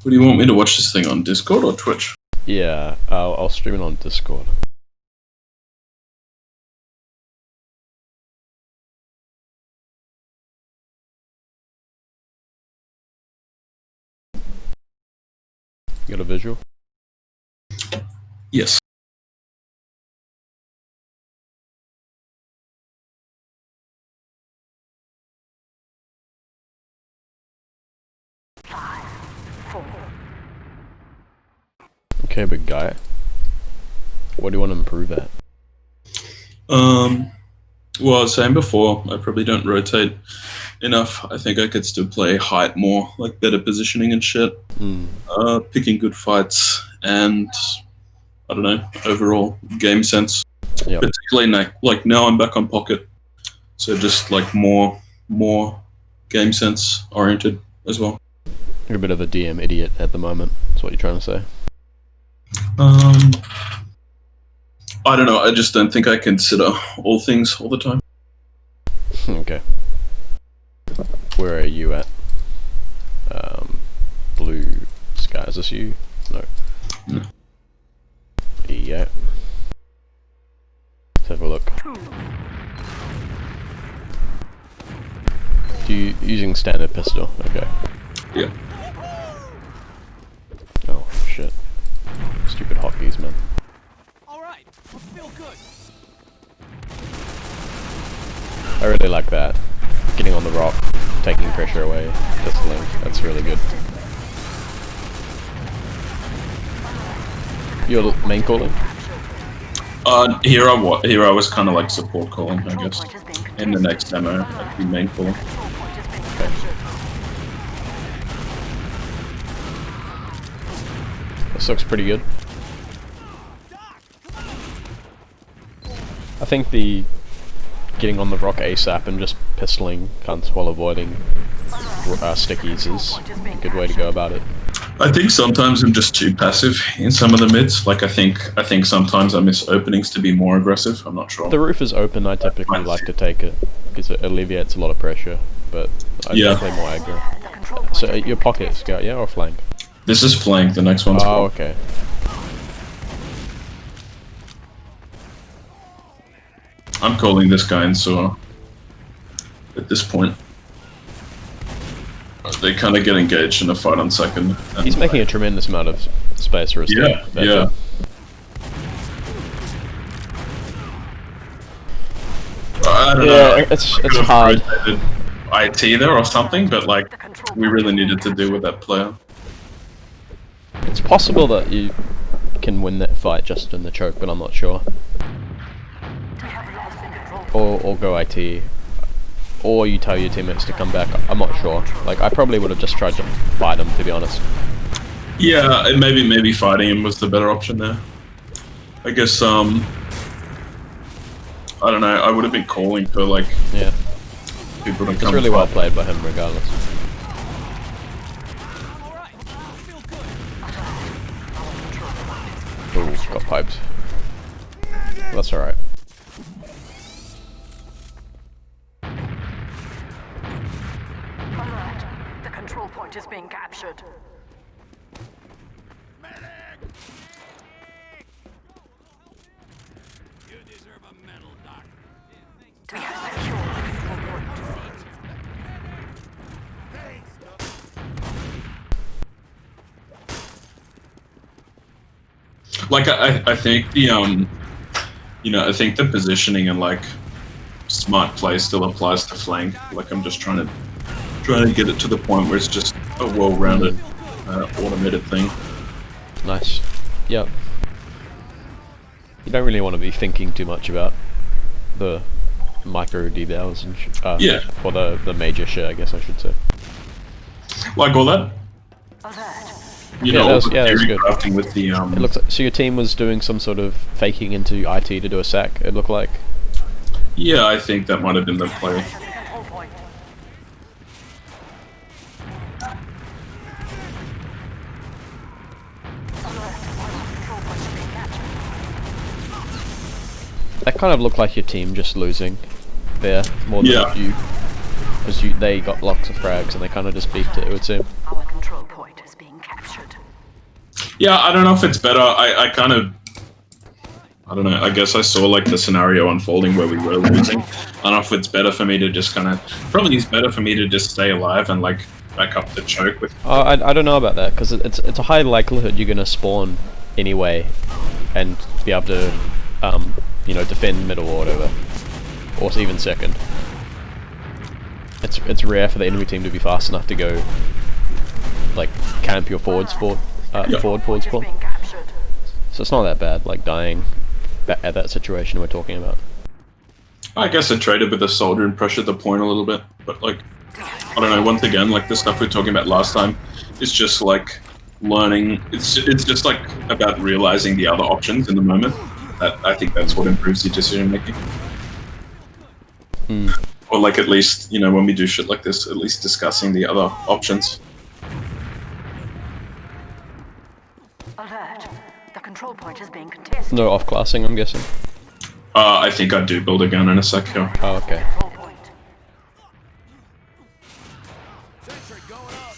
What do you want me to watch this thing on Discord or Twitch? Yeah, I'll stream it on Discord. You got a visual? Yes. Okay, big guy. What do you want to improve at? Well, I was saying before, I probably don't rotate enough. I think I could still play height more, like better positioning and shit. Picking good fights, and I don't know, overall game sense. Yep. Particularly like now I'm back on pocket, so just like more game sense oriented as well. You're a bit of a DM idiot at the moment. That's what you're trying to say. I don't know. I just don't think I consider all things all the time. Okay. Where are you at? Blue sky. Is this you? No. No. Yeah. Let's have a look. Using standard pistol? Okay. Yeah. Oh shit. Stupid hotkeys, man. Alright, I feel good. I really like that. Getting on the rock, taking pressure away, pistoling. That's really good. You're main calling? Here I was kind of like support calling, I guess. In the next demo, I'd be main calling. Okay. This looks pretty good. I think the getting on the rock ASAP and just pistoling cunts while avoiding stickies is a good way to go about it. I think sometimes I'm just too passive in some of the mids. Like I think sometimes I miss openings to be more aggressive. I'm not sure. The roof is open. I typically like to take it because it alleviates a lot of pressure. But I play more aggro. So your pocket scout, yeah, or flank? This is flank. The next one's oh, okay. I'm calling this guy in sewer. At this point, they kind of get engaged in a fight on second. He's making a tremendous amount of space for his team. Yeah. I don't know. It's hard. IT there or something, but like we really needed to deal with that player. It's possible that you can win that fight just in the choke, but I'm not sure. Or go IT. Or you tell your teammates to come back. I'm not sure. Like, I probably would have just tried to fight him, to be honest. Yeah, and maybe fighting him was the better option there. I guess, I don't know, I would have been calling for, like, people to come. It's really well played by him, regardless. Ooh, got piped. That's alright. The control point is being captured. You deserve a medal, Doc. We have secured the control point. Like, I think the, you know, I think the positioning and, like, smart play still applies to flank. Like, I'm just trying to get it to the point where it's just a well-rounded, automated thing. Nice. Yep. You don't really want to be thinking too much about the micro details and or the major shit, I guess I should say. Like all that. You know, that was good. crafting with the It looks like, so your team was doing some sort of faking into IT to do a sack. It looked like. Yeah, I think that might have been the play. That kind of looked like your team just losing there more than you, because they got lots of frags and they kind of just beefed it. It would seem. Our control point is being captured. Yeah, I don't know if it's better. I kind of, I don't know. I guess I saw like the scenario unfolding where we were losing. I don't know if it's better for me to just kind of, probably it's better for me to just stay alive and like back up the choke with. I don't know about that because it's a high likelihood you're gonna spawn anyway, and be able to you know, defend middle or whatever, or even second. It's rare for the enemy team to be fast enough to go like camp your forward spawn. Forward spawn. So it's not that bad, like dying at that situation we're talking about. I guess I traded with a soldier and pressured the point a little bit, but like, I don't know, once again, like the stuff we were talking about last time, it's just like learning, it's just like about realizing the other options in the moment. I think that's what improves your decision making. Or like at least, you know, when we do shit like this, at least discussing the other options. Alert. The control point is being contested. No off-classing, I'm guessing. I think I do build a gun in a sec here. Oh, okay. Control point. Sentry going up.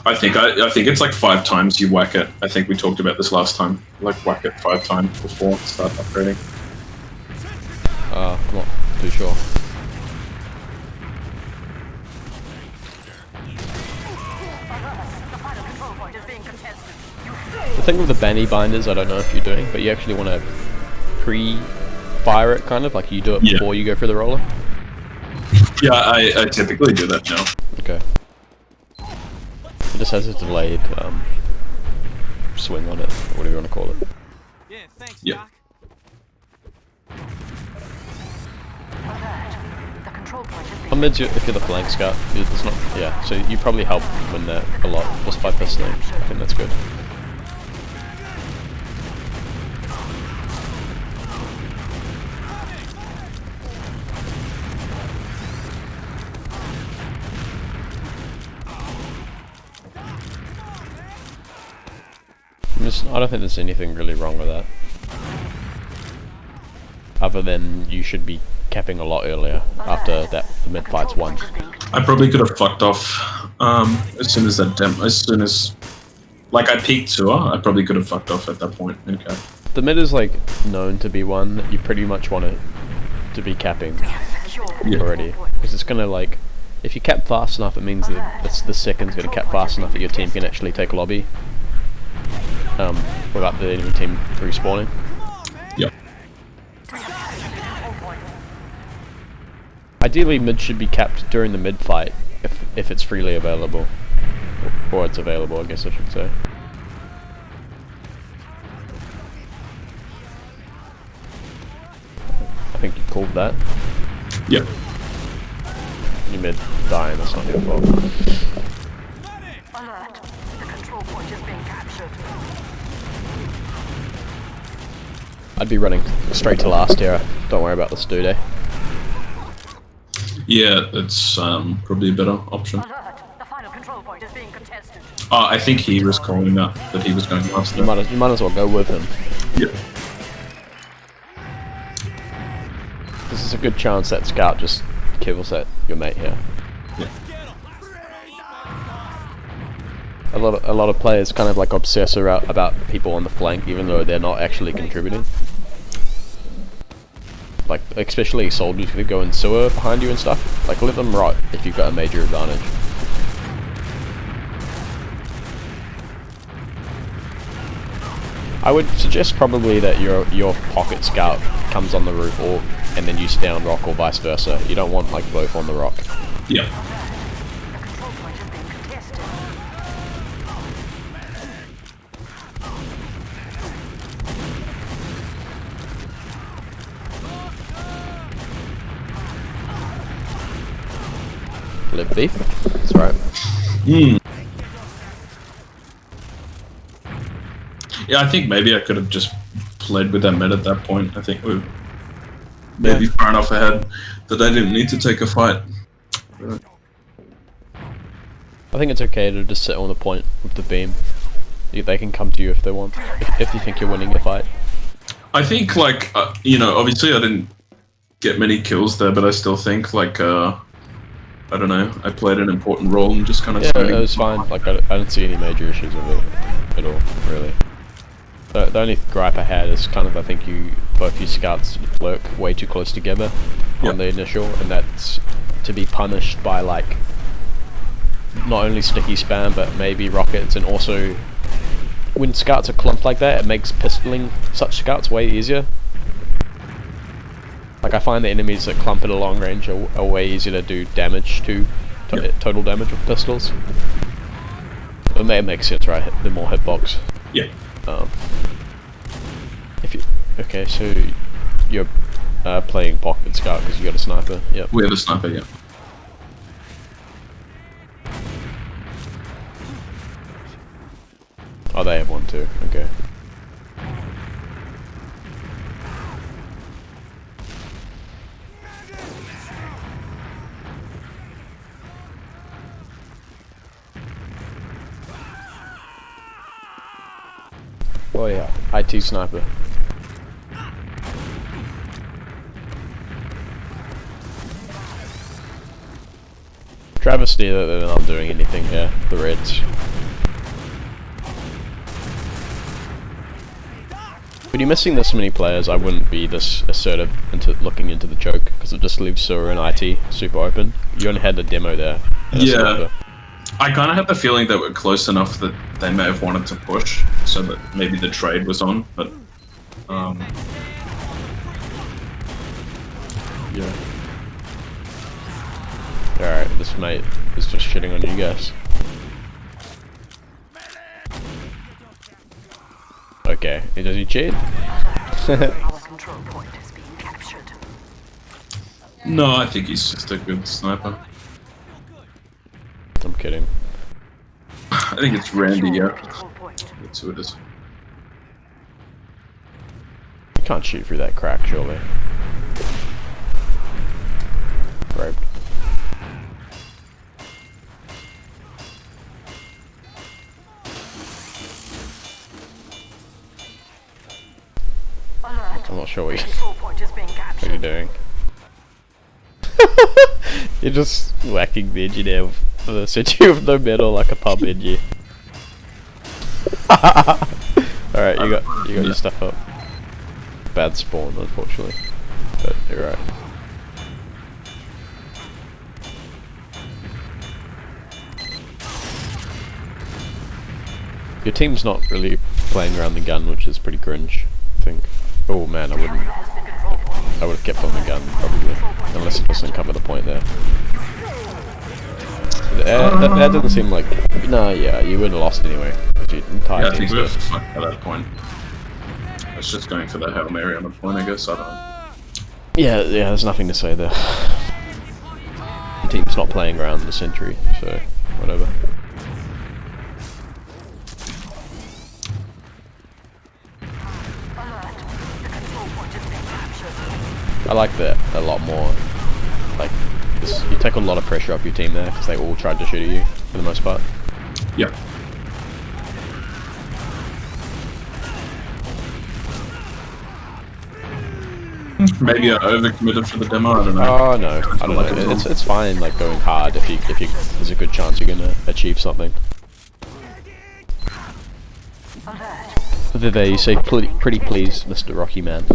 I think it's like 5 times you whack it. I think we talked about this last time. Like whack it 5 times before start upgrading. I'm not too sure. The final control point is being contested. The thing with the Banny binders, I don't know if you're doing, but you actually want to pre-fire it, kind of like you do it before you go for the roller. Yeah, I typically do that now. Okay. It just has a delayed swing on it, or whatever you want to call it. Yeah, thanks, Yep. Doc. Alert. The control point is being On mids, if you're the flank scout, it's not. Yeah, so you probably help win that a lot just by pistoling. I think that's good. I don't think there's anything really wrong with that. Other than you should be capping a lot earlier after that the mid fight's won. I probably could have fucked off as soon as like I peaked sewer. I probably could have fucked off at that point. Okay. The mid is like known to be one that you pretty much want it to be capping already, because it's gonna like, if you cap fast enough, it means that the second's gonna cap fast enough that your team can actually take lobby without the enemy team respawning. Yep. Ideally, mid should be capped during the mid fight if it's freely available, or it's available, I guess I should say. I think you called that. Yep. You mid dying, that's not your fault. alert. The control point is being captured. I'd be running straight to last here. Don't worry about the stew day. Yeah, it's probably a better option. Alert. The final control point is being contested. I think he was calling that he was going last. You might as well go with him. Yep. This is a good chance that scout just kills your mate here. Yeah. A lot of players kind of like obsess about people on the flank, even though they're not actually contributing. Like especially soldiers who go in sewer behind you and stuff. Like let them rot if you've got a major advantage. I would suggest probably that your pocket scout comes on the roof, and then you stay on rock, or vice versa. You don't want like both on the rock. Yeah. The control point is being contested. Live beef. That's right. Yeah, I think maybe I could have just played with that mid at that point. I think we were maybe far enough ahead that I didn't need to take a fight. I think it's okay to just sit on the point with the beam. They can come to you if they want, if you think you're winning the fight. I think, like, you know, obviously I didn't get many kills there, but I still think, like, I don't know, I played an important role and just kind of... Yeah, it was fine. Like, I don't see any major issues with it at all, really. The only gripe I had is kind of, I think both your scouts work way too close together on the initial, and that's to be punished by, like, not only sticky spam, but maybe rockets, and also, when scouts are clumped like that, it makes pistoling such scouts way easier. Like, I find the enemies that clump at a long range are way easier to do damage to, total damage with pistols. It makes sense, right? The more hitbox. Yeah. Okay, so you're playing pocket scout because you got a sniper. Yep. We have a sniper, yeah. Oh, they have one too. Okay. Oh yeah, IT sniper. Travesty that they're not doing anything here, the Reds. When you're missing this many players, I wouldn't be this assertive into looking into the choke, because it just leaves Sura and IT super open. You only had the demo there. Yeah. I kind of had the feeling that we're close enough that they may have wanted to push, so that maybe the trade was on, but... Yeah. Alright, this mate is just shitting on you guys. Okay, does he cheat? Our control point is being captured. No, I think he's just a good sniper. I'm kidding. I think it's Randy, yeah. Control point. That's who it is. You can't shoot through that crack, surely. Right. Alert. I'm not sure what Control point is being captured. you're doing. You're just whacking the engineer with the city with no metal like a pub engineer. Alright, you got your stuff up. Bad spawn, unfortunately. But you're right. Your team's not really playing around the gun, which is pretty cringe, I think. Oh man, I would have kept on the gun, probably. Unless it doesn't cover the point there. That doesn't seem like... No, yeah, you would have lost anyway. Your entire Yeah, I think team's we're dead. fucked at that point. I was just going for the Hail Mary on the point, I guess, I don't know. Yeah, there's nothing to say there. Your team's not playing around the sentry, so whatever. Alert. The control point is being captured. I like that a lot more. Like, you take a lot of pressure off your team there, because they all tried to shoot at you, for the most part. Yeah. Maybe I overcommitted for the demo, I don't know. Oh no, I don't know. It's fine, like going hard if you there's a good chance you're gonna achieve something. Alert. Vive, you say pretty please, Mr. Rocky Man.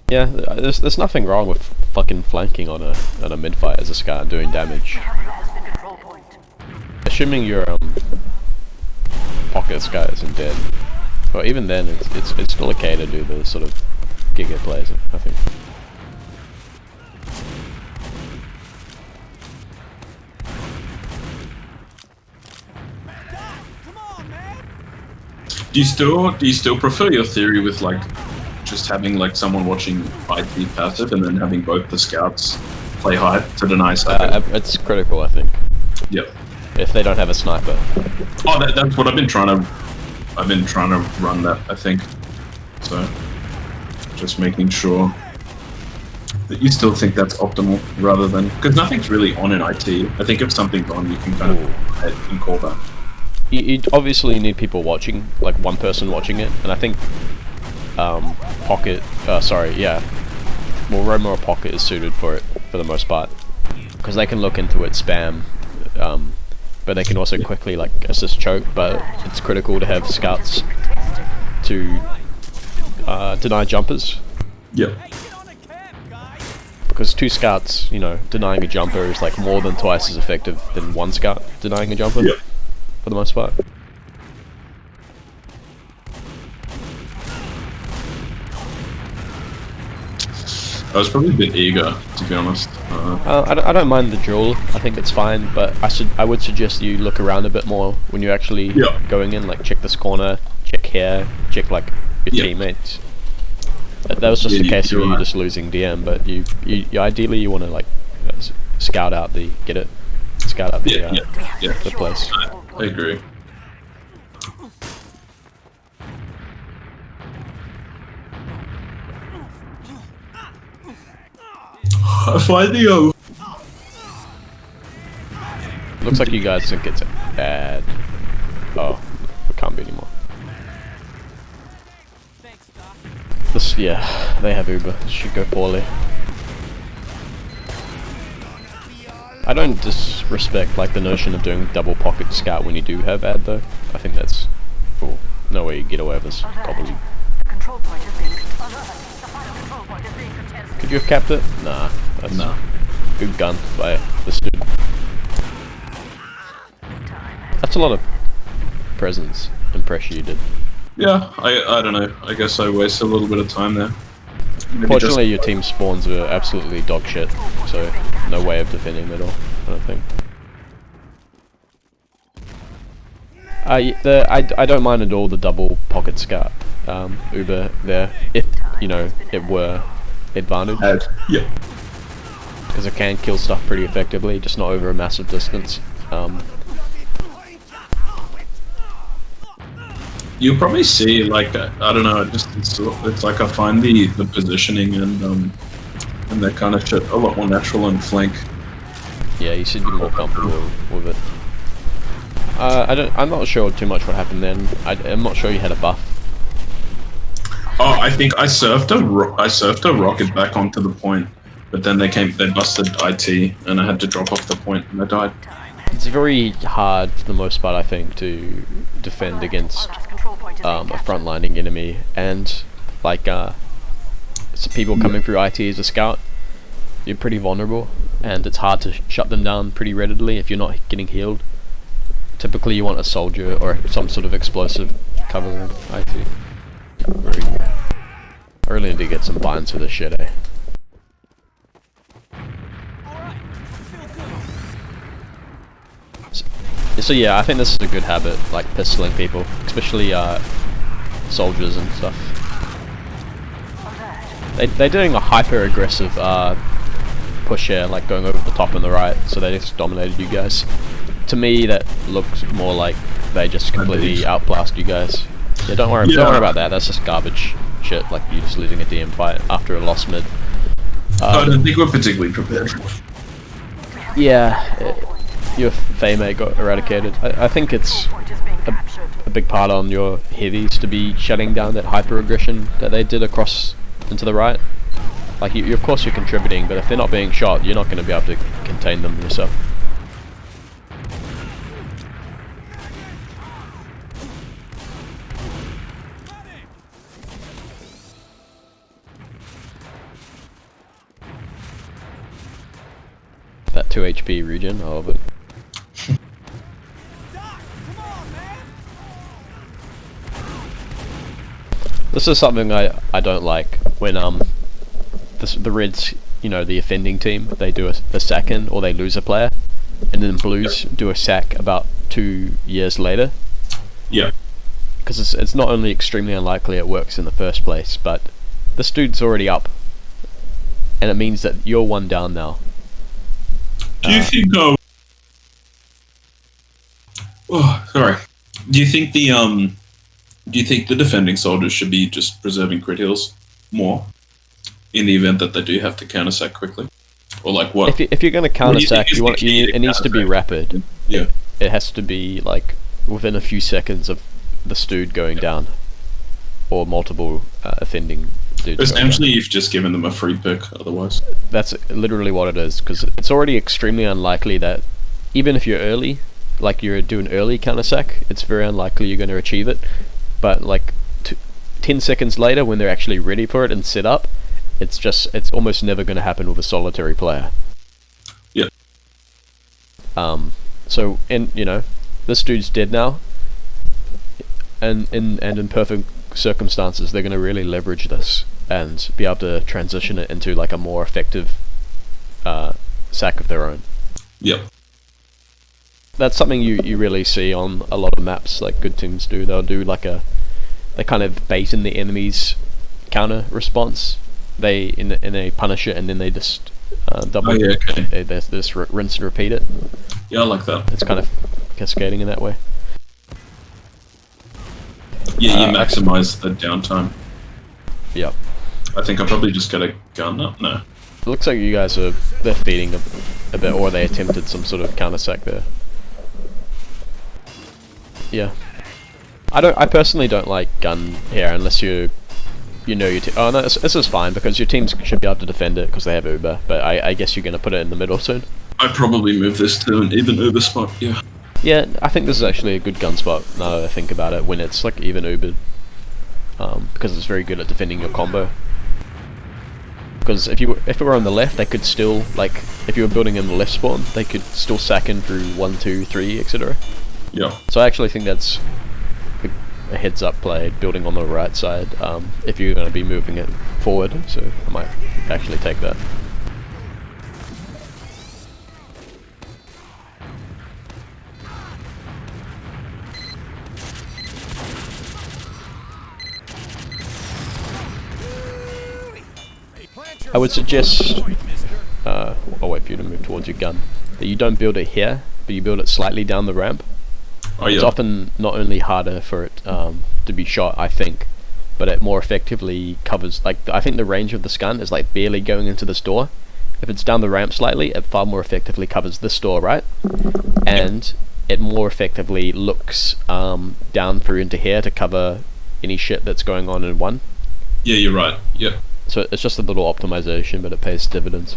Yeah, there's nothing wrong with fucking flanking on a mid fight as a scout and doing damage. Has the control point. Assuming your pocket scout isn't dead. But even then, it's still okay to do the sort of giga plays, I think. Do you still prefer your theory with like just having like someone watching IT passive and then having both the scouts play hide to deny sniper? It's critical, I think. Yep. If they don't have a sniper. Oh, that's what I've been trying to run that, I think. So just making sure that you still think that's optimal rather than, because nothing's really on in IT. I think if something's on, you can kind of head and call that. You obviously need people watching, like one person watching it, and I think well, roam or pocket is suited for it for the most part, because they can look into it, spam, but they can also quickly like assist choke. But it's critical to have scouts to deny jumpers. Yep. Because 2 scouts, you know, denying a jumper is like more than twice as effective than 1 scout denying a jumper. Yep. For the most part. I was probably a bit eager, to be honest. I don't mind the duel. I think it's fine, but I would suggest you look around a bit more when you're actually going in. Like check this corner, check here, check like your teammates. That was just a case of you just losing DM, but you ideally you want to like scout out the the place. I agree. I find the Looks like you guys think it's bad. Oh, it can't be anymore. Yeah, they have Uber. This should go poorly. I don't disrespect like the notion of doing double pocket scout when you do have ad though. I think that's cool. No way you get away with this. Probably. Could you have capped it? Nah. That's good gun by the student. That's a lot of presence and pressure you did. Yeah, I don't know. I guess I wasted a little bit of time there. Fortunately, your team spawns were absolutely dog shit, so no way of defending at all, I don't think. I don't mind at all the double pocket scout Uber there, if, you know, it were advantage. Yeah. Because it can kill stuff pretty effectively, just not over a massive distance. You'll probably see, like, I don't know, it's like I find the positioning and that kind of shit a lot more natural in flank. Yeah, you should be more comfortable with it. I'm not sure too much what happened then. I'm not sure you had a buff. Oh, I think I surfed a rocket back onto the point, but then they busted IT, and I had to drop off the point, and I died. It's very hard for the most part, I think, to defend against a frontlining enemy, and like so people coming through IT as a scout, you're pretty vulnerable, and it's hard to shut them down pretty readily if you're not getting healed. Typically you want a soldier or some sort of explosive covering IT. I really need to get some binds for this shit, eh? So yeah, I think this is a good habit, like pistoling people, especially soldiers and stuff. They're doing a hyper aggressive push here, like going over the top and the right, so they just dominated you guys. To me, that looks more like they just completely outclassed you guys. Yeah, don't worry about that. That's just garbage shit. Like you just losing a DM fight after a lost mid. I don't think we're particularly prepared. Yeah. Your Feymate got eradicated. I think it's a big part on your heavies to be shutting down that hyper aggression that they did across into the right. Like you of course you're contributing, but if they're not being shot, you're not going to be able to contain them yourself. That 2 HP regen, I love it. This is something I don't like when the Reds, you know, the offending team, they do a sack in or they lose a player, and then Blues do a sack about 2 years later. Yeah. Because it's not only extremely unlikely it works in the first place, but this dude's already up, and it means that you're one down now. Do you think sorry. Do you think the defending soldiers should be just preserving crit heals more in the event that they do have to counter sack quickly? Or like what? If you're going to counter sack, it needs to be rapid. Yeah. It has to be like within a few seconds of the stewed going down, or multiple offending dudes. Essentially, you've just given them a free pick. Otherwise, that's literally what it is, because it's already extremely unlikely that even if you're early, like you're doing early counter sack, it's very unlikely you're going to achieve it. But like 10 seconds later, when they're actually ready for it and set up, it's almost never going to happen with a solitary player. Yeah. So, and you know, this dude's dead now, and in perfect circumstances, they're going to really leverage this and be able to transition it into like a more effective sack of their own. Yep. That's something you really see on a lot of maps, like good teams do. They'll do like they kind of bait in the enemy's counter response. They punish it, and then they just double. Oh, yeah, okay. They just rinse and repeat it. Yeah, I like that. It's kind of cascading in that way. Yeah, you maximize the downtime. Yep. I think I'll probably just get a gun up. No. It looks like you guys they're feeding a bit, or they attempted some sort of counter sack there. Yeah. I personally don't like gun here unless you know your team. Oh no, this is fine because your teams should be able to defend it because they have Uber. But I guess you're gonna put it in the middle soon. I'd probably move this to an even Uber spot. Yeah. Yeah, I think this is actually a good gun spot now that I think about it, when it's like even Ubered. Because it's very good at defending your combo. Because if it were on the left, they could still, like, if you were building in the left spawn, they could still sack in through 1, 2, 3, etc. Yeah. So I actually think that's a heads up play, building on the right side, if you're going to be moving it forward, so I might actually take that. I would suggest, I'll wait for you to move towards your gun, that you don't build it here, but you build it slightly down the ramp. Oh, yeah. It's often not only harder for it to be shot, I think, but it more effectively covers, like, I think the range of this gun is like barely going into this door. If it's down the ramp slightly, it far more effectively covers this door, right? And it more effectively looks down through into here to cover any shit that's going on in one. Yeah, you're right. Yeah. So it's just a little optimization, but it pays dividends.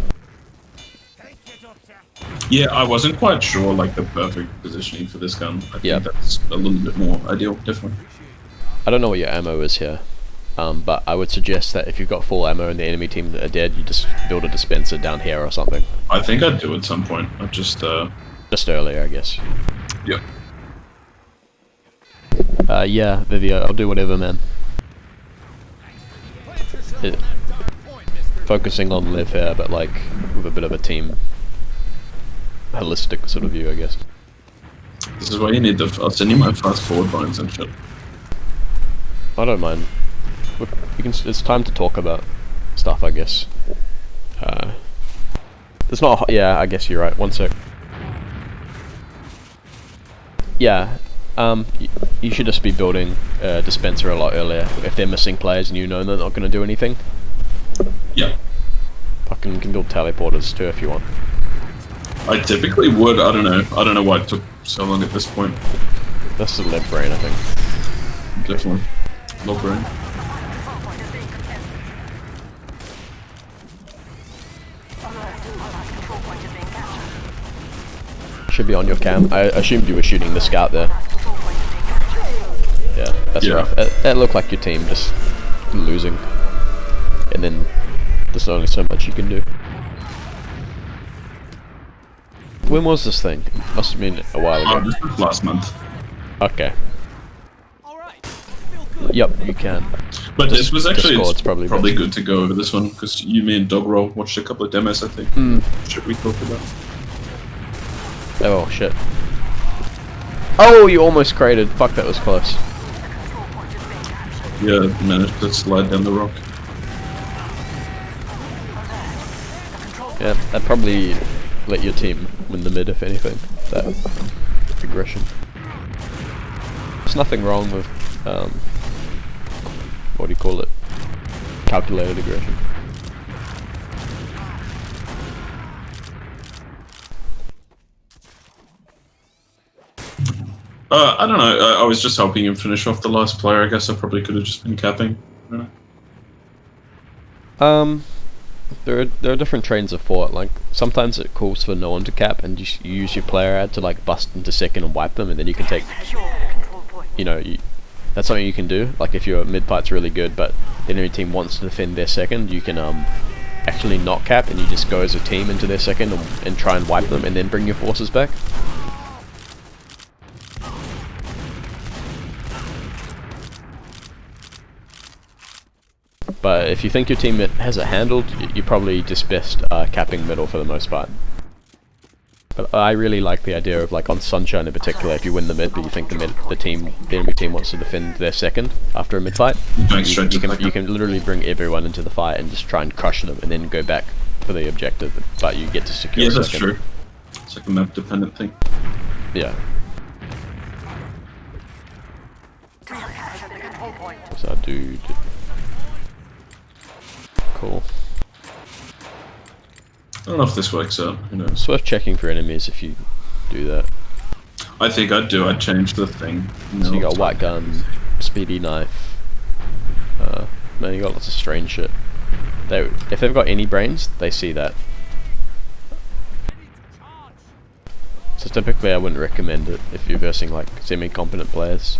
Yeah, I wasn't quite sure, like, the perfect positioning for this gun. I think that's a little bit more ideal, definitely. I don't know what your ammo is here, but I would suggest that if you've got full ammo and the enemy team are dead, you just build a dispenser down here or something. I think I'd do at some point. I just earlier, I guess. Yep. Yeah, Vivia, I'll do whatever, man. Focusing on Lev here, but like with a bit of a team holistic sort of view, I guess. This is why you need I'll send you my fast forward lines and shit. I don't mind. It's time to talk about stuff, I guess. It's not. Yeah, I guess you're right. One sec. Yeah. You should just be building a dispenser a lot earlier if they're missing players and you know they're not going to do anything. Yeah. Fucking can build teleporters too if you want. I typically would. I don't know why it took so long at this point. That's the Lev brain, I think. Definitely. Low brain. Should be on your cam. I assumed you were shooting the scout there. Yeah, that's rough. That looked like your team just losing. And then there's only so much you can do. When was this thing? Must have been a while ago. This was last month. Okay. Yep, you can. But this was actually it's probably good to go over this one because you, me, and Dogroll watched a couple of demos. I think. Should we talk about? Oh shit! Oh, you almost crated. Fuck, that was close. Yeah, managed to slide down the rock. Yeah, that probably let your team win the mid, if anything. That aggression. There's nothing wrong with what do you call it? Calculated aggression. I don't know. I was just helping him finish off the last player. I guess I probably could have just been capping. I don't know. There are different trains of thought. Like sometimes it calls for no one to cap, and you use your player ad to like bust into second and wipe them, and then you can take. Secure the control point. You know, that's something you can do. Like if your mid fight's really good, but the enemy team wants to defend their second, you can actually not cap, and you just go as a team into their second and try and wipe them, and then bring your forces back. But if you think your team has it handled, you're probably just best capping middle for the most part. But I really like the idea of, like on Sunshine in particular, if you win the mid but you think the enemy team wants to defend their second after a mid fight, you can literally bring everyone into the fight and just try and crush them and then go back for the objective, but you get to secure Yeah, second. that's true. It's like a map dependent thing. Yeah. Capture the control point. So I do. Cool. I don't know if this works out, who knows. It's worth checking for enemies if you do that. I think I'd do, I'd change the thing. So you got white gun, speedy knife. Man, you got lots of strange shit. If they've got any brains, they see that. So typically I wouldn't recommend it if you're versing like semi-competent players.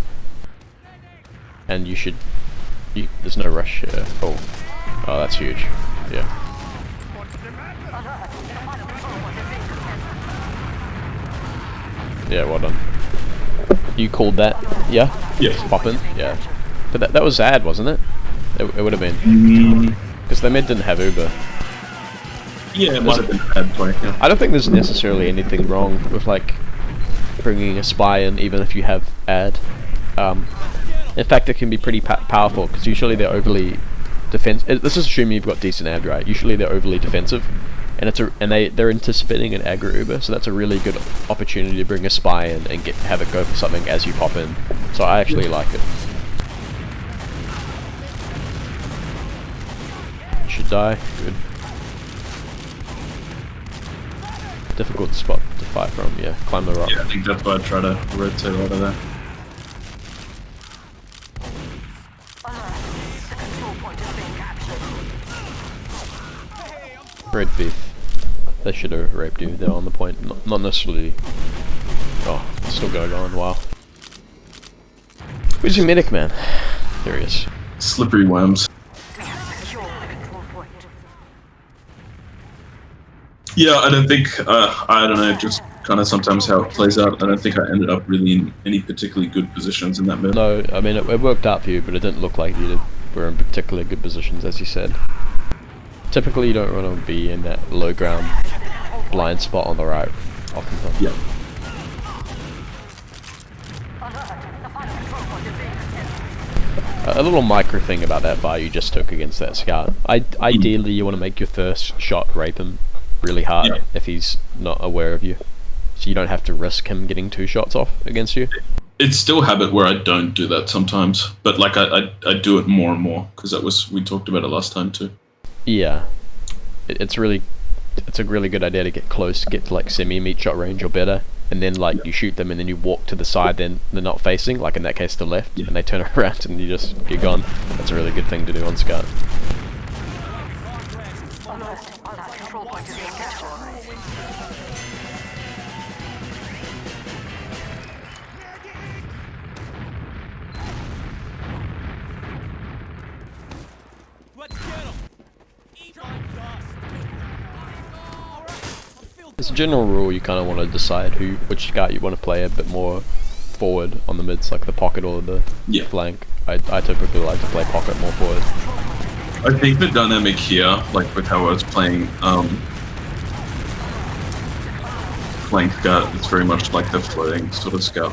And you should... there's no rush here. Oh, that's huge. Yeah. Yeah, well done. You called that? Yeah? Yeah. Poppin'? Yeah. But that was Zad, wasn't it? It would have been. Because the mid didn't have Uber. Yeah, it might have been a bad play, yeah. I don't think there's necessarily anything wrong with like bringing a spy in, even if you have ad. In fact, it can be pretty powerful because usually they're overly defensive. This is assuming you've got decent ad, right? Usually they're overly defensive, and they're anticipating an aggro Uber, so that's a really good opportunity to bring a spy in and have it go for something as you pop in. So I actually like it. Should die. Good. Difficult spot to fight from. Yeah, climb the rock. Yeah, I think that's why I try to rotate out of there. The control point is being captured. Red beef. They should have raped you. They're on the point. Not necessarily. Oh, it's still going on. Wow. Where's your medic, man? There he is. Slippery worms. Secure the control point. Yeah, I don't think, I don't know, just kind of sometimes how it plays out. I don't think I ended up really in any particularly good positions in that mid. No, I mean it worked out for you, but it didn't look like you were in particularly good positions, as you said. Typically, you don't want to be in that low ground blind spot on the right. Oftentimes. Yeah. A little micro thing about that buy you just took against that scout. Ideally, you want to make your first shot rape him really hard if he's not aware of you, so you don't have to risk him getting 2 shots off against you. It's still a habit where I don't do that sometimes, but like I do it more and more because we talked about it last time too. Yeah, it's a really good idea to get close, get to like semi-meat shot range or better, and then like you shoot them and then you walk to the side, then they're not facing, like in that case the left, and they turn around and you just get gone. That's a really good thing to do on scout. That control point is being captured. Let's get him. Eat on dust. As a general rule, you kind of want to decide which scout you want to play a bit more forward on the mids, like the pocket or the flank. I typically like to play pocket more forward. I think the dynamic here, like with how I was playing flank scout, it's very much like the floating sort of scout.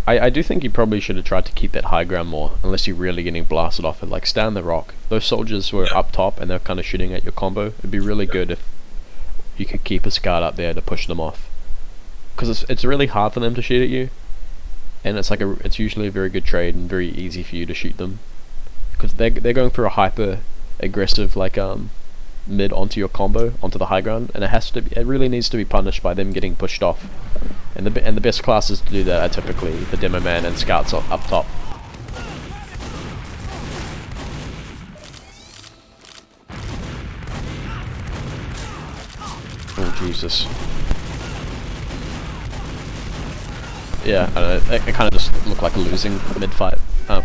I do think you probably should have tried to keep that high ground more, unless you're really getting blasted off it. Like stay on the rock. Those soldiers were up top and they're kind of shooting at your combo. It'd be really good if you could keep a scout up there to push them off, because it's really hard for them to shoot at you, and it's usually a very good trade and very easy for you to shoot them, because they're going for a hyper aggressive like mid onto your combo onto the high ground, and it really needs to be punished by them getting pushed off, and the best classes to do that are typically the demo man and scouts up top. Oh, Jesus. Yeah, I don't know, it kind of just looked like a losing mid-fight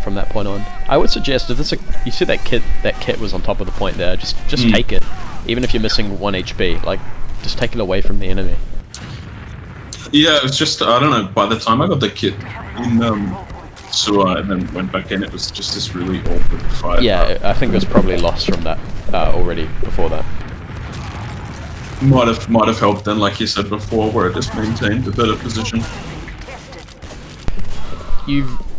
from that point on. I would suggest, if you see that kit was on top of the point there, just take it. Even if you're missing 1 HP, like, just take it away from the enemy. Yeah, it's just, I don't know, by the time I got the kit in sewer and then went back in, it was just this really awkward fight. Yeah, I think it was probably lost from that already before that. Might have helped then, like you said before, where it just maintained a better position.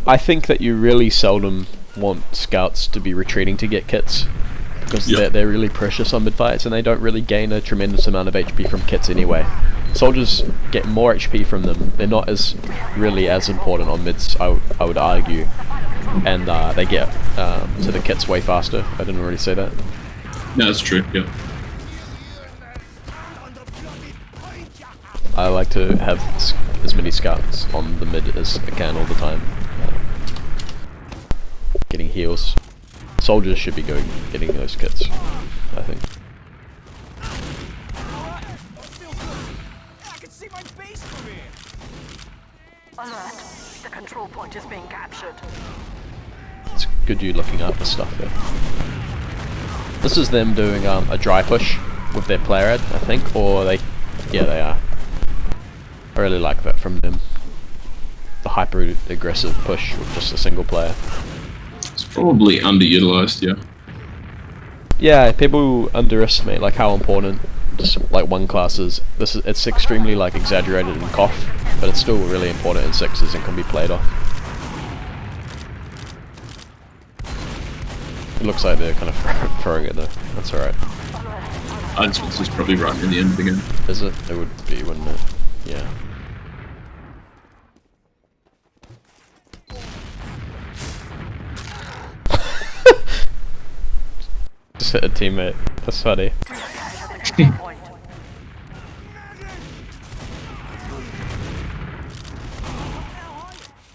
I think that you really seldom want scouts to be retreating to get kits, because they're really precious on mid-fights, and they don't really gain a tremendous amount of HP from kits anyway. Soldiers get more HP from them. They're not really as important on mids, I would argue, and they get to the kits way faster. I didn't already say that. No, that's true. Yeah. I like to have as many scouts on the mid as I can all the time. Getting heals. Soldiers should be getting those kits, I think. I can see my base from here. Alert. The control point is being captured. It's good you looking up the stuff there. This is them doing a dry push with their player ad, I think, or yeah, they are. I really like that from them. The hyper aggressive push with just a single player. It's probably underutilized, yeah. Yeah, people underestimate like how important just like one class is. It's extremely like exaggerated in KOF, but it's still really important in sixes and can be played off. It looks like they're kind of throwing it though. That's alright. This is probably right in the end again. Is it? It would be, wouldn't it? Yeah. Just hit a teammate. That's funny.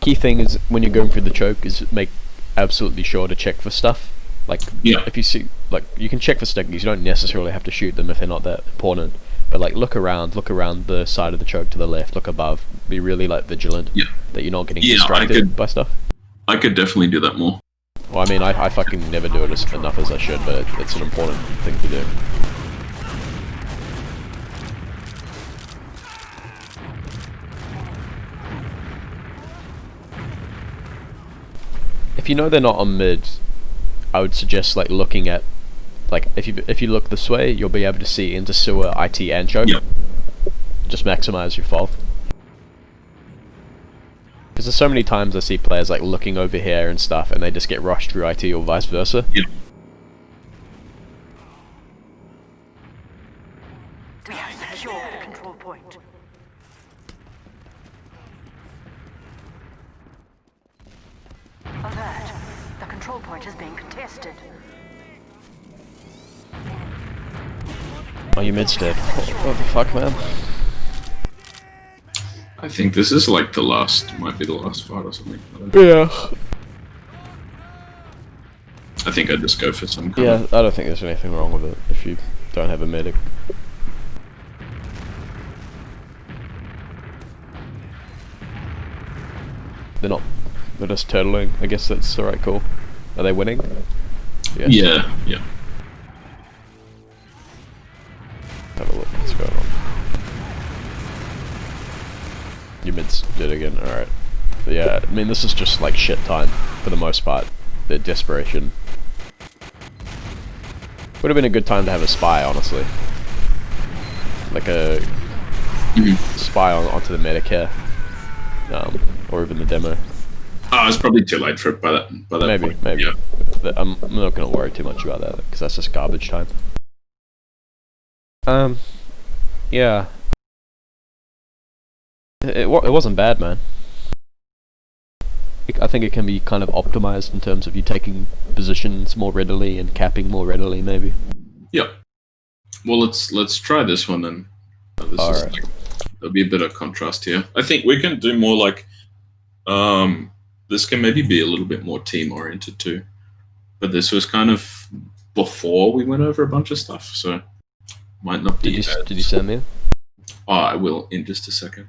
Key thing is when you're going through the choke is make absolutely sure to check for stuff. Like if you see, like, you can check for stickies. You don't necessarily have to shoot them if they're not that important. But like look around the side of the choke to the left, look above. Be really like vigilant that you're not getting distracted by stuff. I could definitely do that more. Well, I mean, I fucking never do it enough as I should, but it's an important thing to do. If you know they're not on mid, I would suggest like looking at, like if you look this way, you'll be able to see into sewer, IT, and choke. Yep. Just maximize your fall. Because there's so many times I see players like looking over here and stuff, and they just get rushed through IT or vice versa. Yep. We have secured the control point. Alert. The control point is being contested. Oh, you mid's dead. What the fuck, man? I think this is like might be the last fight or something. Yeah. I think I'd just go for some kind Yeah, I don't think there's anything wrong with it if you don't have a medic. They're just turtling. I guess that's alright, cool. Are they winning? Yeah. Have a look, what's going on. Your mid's dead again, alright. Yeah, I mean this is just like shit time, for the most part. The desperation. Would have been a good time to have a spy, honestly. Like a spy onto the medic here. Or even the demo. Oh, it's probably too late for it by that point. Maybe. Yeah. I'm not going to worry too much about that, because that's just garbage time. Yeah. It wasn't bad, man. I think it can be kind of optimized in terms of you taking positions more readily and capping more readily, maybe. Yeah. Well, let's try this one then. There'll be a bit of contrast here. I think we can do more like, this can maybe be a little bit more team oriented too. But this was kind of before we went over a bunch of stuff, so might not be. Did you send me? Oh, I will in just a second.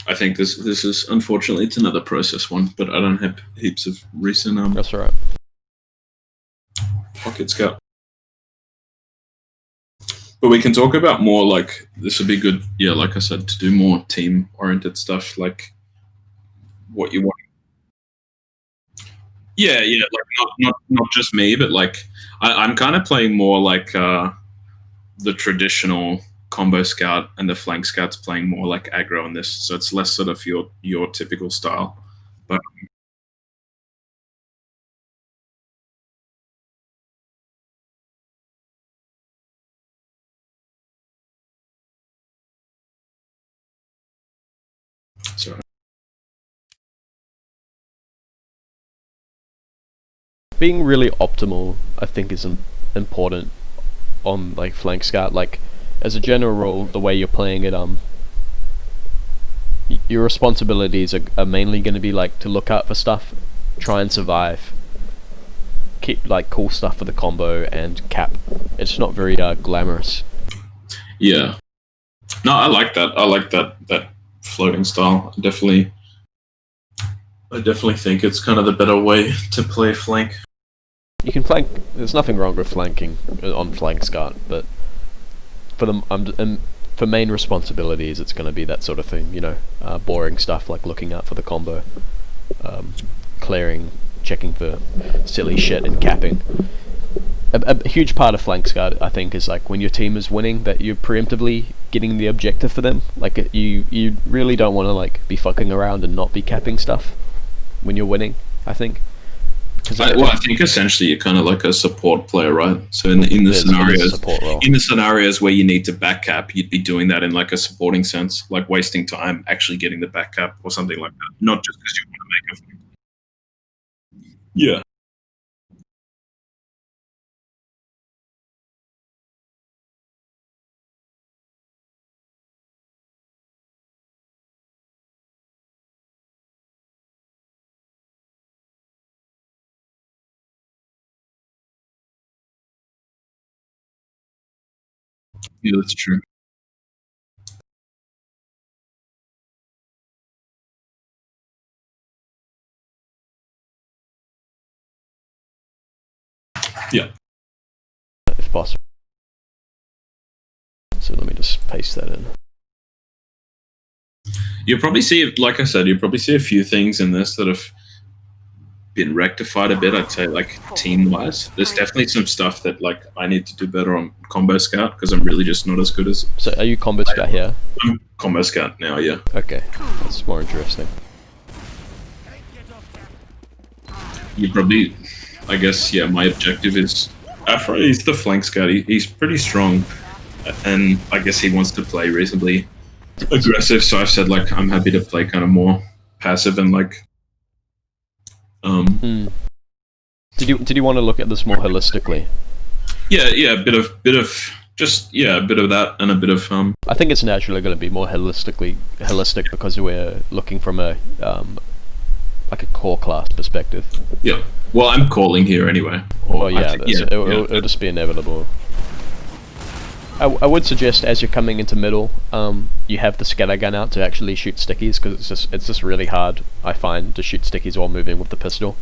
I think this is unfortunately it's another process one, but I don't have heaps of recent That's alright. Pocket Scout. But we can talk about more like this would be good, yeah, like I said, to do more team oriented stuff, like what you want. Yeah, like not just me, but like I'm kind of playing more like the traditional combo scout, and the flank scout's playing more like aggro in this, so it's less sort of your typical style. But sorry. Being really optimal, I think, is important on like flank scout. Like, as a general rule, the way you're playing it, your responsibilities are mainly going to be like to look out for stuff, try and survive, keep like cool stuff for the combo, and cap. It's not very glamorous. Yeah. No, I like that. I like that floating style. I definitely think it's kind of the better way to play flank. You can flank. There's nothing wrong with flanking on flank scout, but for main responsibilities, it's going to be that sort of thing. You know, boring stuff like looking out for the combo, clearing, checking for silly shit, and capping. A huge part of flank scout, I think, is like when your team is winning, that you're preemptively getting the objective for them. Like you really don't want to like be fucking around and not be capping stuff when you're winning, I think. I think essentially you're kind of like a support player, right? So in the scenarios where you need to back cap, you'd be doing that in like a supporting sense, like wasting time actually getting the back cap or something like that, not just because you want to make a. Yeah. Yeah, that's true. Yeah. If possible. So let me just paste that in. You'll probably see, like I said, you'll probably see a few things in this that have been rectified a bit, I'd say, like team-wise. There's definitely some stuff that like I need to do better on Combo Scout because I'm really just not as good as. So are you Combo Scout here? I'm Combo Scout now, yeah. Okay, that's more interesting. You probably, I guess, yeah, my objective is, Afro, he's the flank scout, he's pretty strong, and I guess he wants to play reasonably aggressive, so I've said like I'm happy to play kind of more passive and like Did you want to look at this more holistically? Yeah, a bit of that and a bit of I think it's naturally going to be more holistic because we're looking from a like a core class perspective. Yeah. Well, I'm calling here anyway. Well, yeah, it'll just be inevitable. I would suggest as you're coming into middle, you have the scatter gun out to actually shoot stickies because it's just really hard, I find, to shoot stickies while moving with the pistol.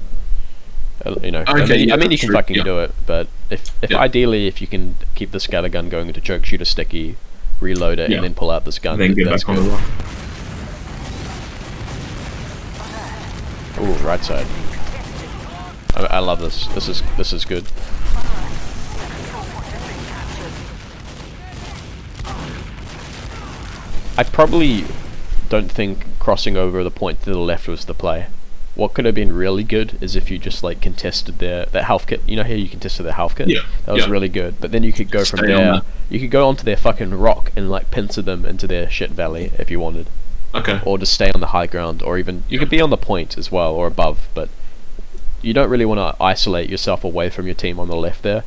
You know, okay, I mean you can fucking do it, but if ideally if you can keep the scatter gun going to choke shoot a sticky, reload it, and then pull out this gun, then get that's back good. on. Ooh, right side. I love this. This is good. I probably don't think crossing over the point to the left was the play. What could have been really good is if you just like contested that health kit. You know how you contested their health kit? Yeah. That was really good. But then you could go from there. You could go onto their fucking rock and like pincer them into their shit valley if you wanted. Okay. Or just stay on the high ground, or even you could be on the point as well or above. But you don't really want to isolate yourself away from your team on the left there,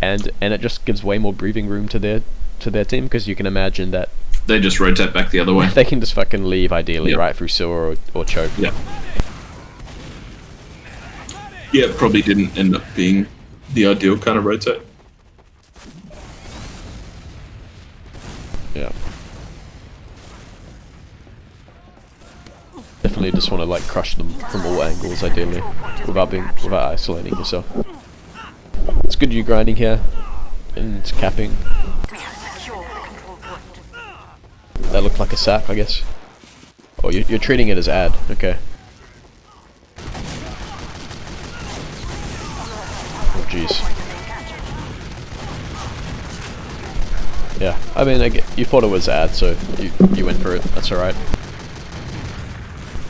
and it just gives way more breathing room to their team because you can imagine that They just rotate back the other way. They can just fucking leave, ideally, right through sewer or choke. Yeah. Yeah, it probably didn't end up being the ideal kind of rotate. Yeah. Definitely just want to like crush them from all angles, ideally, without isolating yourself. It's good you're grinding here, and it's capping. We have secured the control point. That looked like a sap, I guess. Oh, you're treating it as ad. Okay. Oh, jeez. Yeah, I mean, you thought it was ad, so you went for it. That's alright.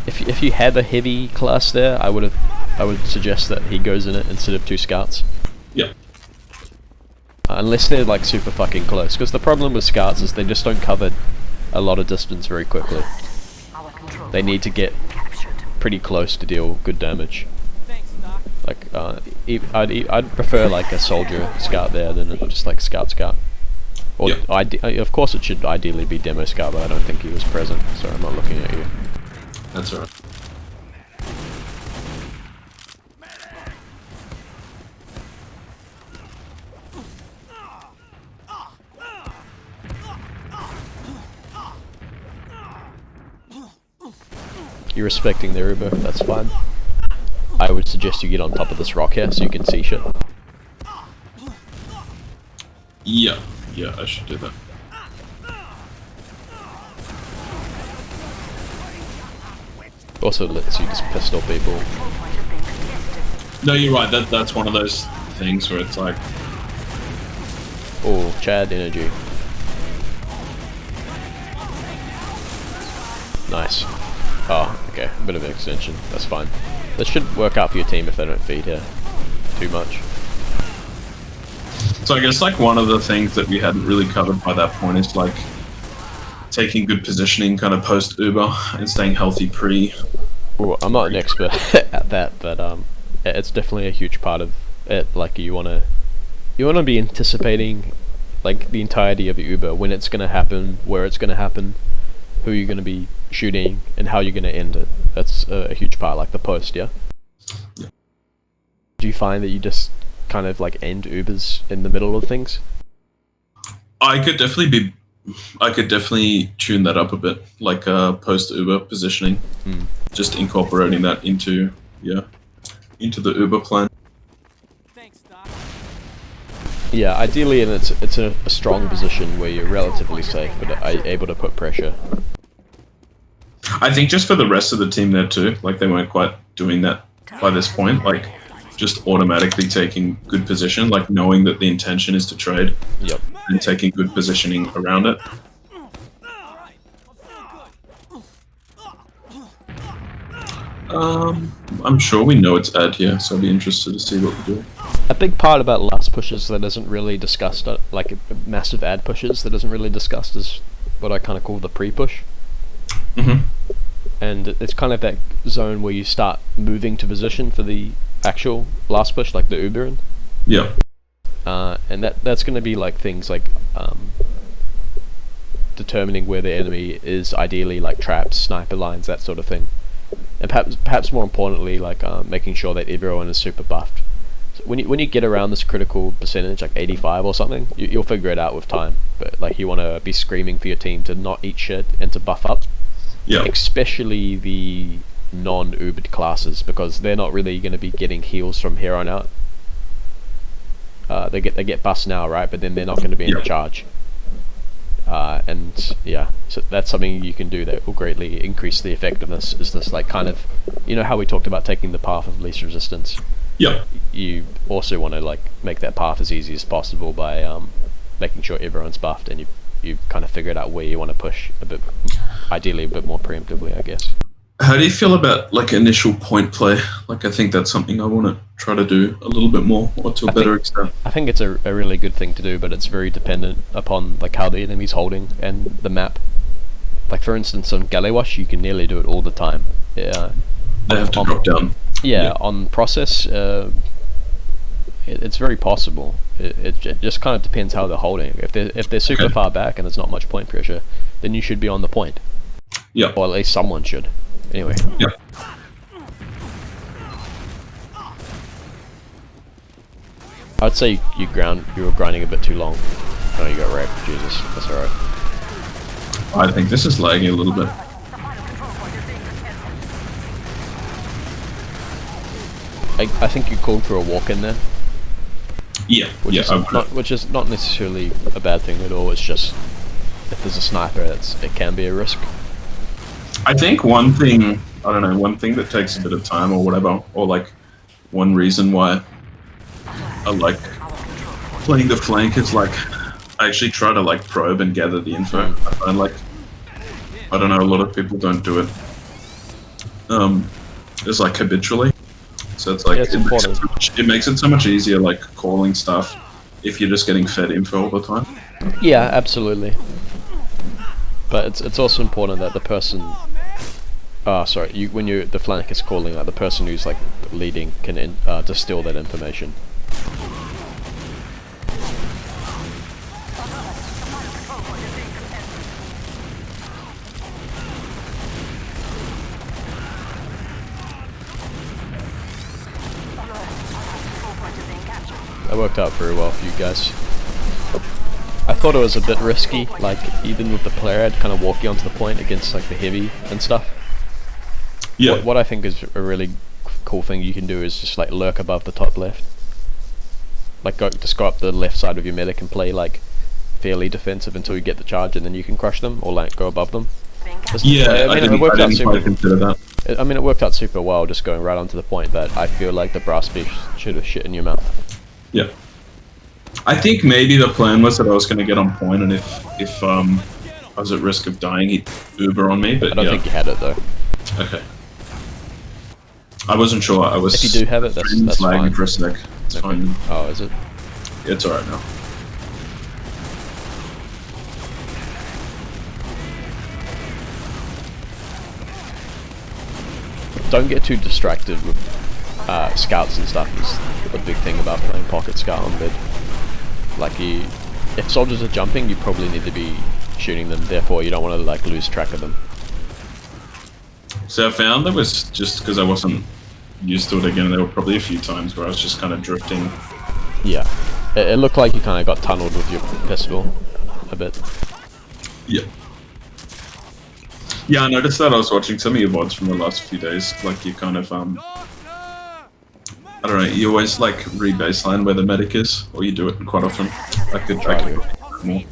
If you had a heavy class there, I would suggest that he goes in it instead of 2 scouts. Yeah. Unless they're like super fucking close, because the problem with scouts is they just don't cover a lot of distance very quickly. Our control They need to get captured. pretty close to deal good damage. Thanks, Doc. Like, I'd prefer like a soldier scout there than just like scout. Or of course it should ideally be demo scout, but I don't think he was present. Sorry, I'm not looking at you. That's alright. You're respecting the Uber, that's fine. I would suggest you get on top of this rock here so you can see shit. Yeah, I should do that. Also lets you just pistol people. Control point has been contested. No, you're right. That's one of those things where it's like, Oh, Chad energy. Nice. Oh, okay, a bit of an extension. That's fine. This should work out for your team if they don't feed here too much. so I guess like one of the things that we hadn't really covered by that point is like taking good positioning kind of post Uber and staying healthy pre. Ooh, I'm not an expert at that, but it's definitely a huge part of it. Like you wanna be anticipating like the entirety of the Uber, when it's gonna happen, where it's gonna happen, who you're gonna be shooting, and how you're gonna end it. That's a huge part, like the post, yeah? Do you find that you just kind of like end Ubers in the middle of things? I could definitely tune that up a bit, like post Uber positioning, just incorporating that into the Uber plan. Thanks, Doc. Yeah, ideally, and it's a strong position where you're relatively safe, but able to put pressure. I think just for the rest of the team there too, like they weren't quite doing that by this point, like just automatically taking good position, like knowing that the intention is to trade. Yep. And taking good positioning around it. I'm sure we know it's ad here, so I'll be interested to see what we do. A big part about last pushes that isn't really discussed, like massive ad pushes that isn't really discussed, is what I kind of call the pre-push. Mm-hmm. And it's kind of that zone where you start moving to position for the actual last push, like the Ubering. Yeah. And that's going to be like things like determining where the enemy is, ideally like traps, sniper lines, that sort of thing. And perhaps more importantly, like making sure that everyone is super buffed. So when you get around this critical percentage, like 85 or something, you'll figure it out with time. But like you want to be screaming for your team to not eat shit and to buff up. Yeah. Especially the non-Ubered classes, because they're not really going to be getting heals from here on out. They get buffs now, right? But then they're not going to be in the charge. And yeah, so that's something you can do that will greatly increase the effectiveness. Is this like kind of, you know how we talked about taking the path of least resistance? Yeah. You also want to like make that path as easy as possible by making sure everyone's buffed, and you kind of figured out where you want to push a bit, ideally a bit more preemptively, I guess. How do you feel about like initial point play? Like I think that's something I want to try to do a little bit more, or to a better extent. I think it's a really good thing to do, but it's very dependent upon like how the enemy's holding and the map. Like for instance, on Galewash, you can nearly do it all the time. Yeah. They have to drop down. Yeah, on process, it's very possible. It just kind of depends how they're holding. If they're super far back and there's not much point pressure, then you should be on the point. Yeah. Or at least someone should. Anyway. Yeah. I'd say you were grinding a bit too long. Oh, you got wrecked. Jesus, that's alright. I think this is lagging a little bit. I think you called for a walk in there. Yeah, Which is not necessarily a bad thing at all. It's just if there's a sniper, it can be a risk. I think one thing that takes a bit of time or whatever, or like one reason why I like playing the flank is like I actually try to like probe and gather the info. I find like I don't know, a lot of people don't do it. It's like habitually. So it's like it makes it so much easier like calling stuff if you're just getting fed info all the time. Yeah, absolutely. But it's also important that the person when the flank is calling, like the person who's like leading can distill that information. That worked out very well for you guys. I thought it was a bit risky, like even with the player ad kind of walking onto the point against like the heavy and stuff. Yeah. What I think is a really cool thing you can do is just like lurk above the top left. Like just go up the left side of your medic and play like fairly defensive until you get the charge, and then you can crush them or like go above them. Yeah, I didn't quite consider that. I mean, it worked out super well just going right onto the point, but I feel like the brass fish should have shit in your mouth. Yeah. I think maybe the plan was that I was going to get on point, and if I was at risk of dying, he'd Uber on me, but I don't think you had it though. Okay. I wasn't sure. If you do have it, that's lagging fine. for a sec. It's fine. Oh, is it? Yeah, it's alright now. Don't get too distracted with scouts and stuff. Is the big thing about playing pocket scout on mid. Like if soldiers are jumping, you probably need to be shooting them. Therefore, you don't want to like lose track of them. So I found there was, just because I wasn't used to it again, there were probably a few times where I was just kind of drifting. Yeah, it looked like you kind of got tunneled with your pistol a bit. Yeah. Yeah, I noticed that. I was watching some of your VODs from the last few days. Like you kind of I don't know, you always like re-baseline where the medic is, or you do it quite often. I could try to more.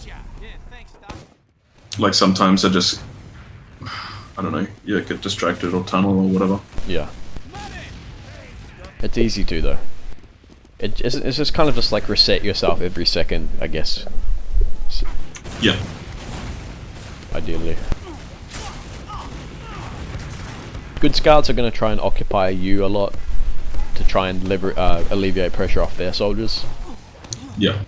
Like sometimes I just, I don't know, you get distracted or tunnel or whatever. Yeah. It's easy to though. It's just kind of just like reset yourself every second, I guess. Yeah. Ideally. Good scouts are going to try and occupy you a lot to try and alleviate pressure off their soldiers. Yeah.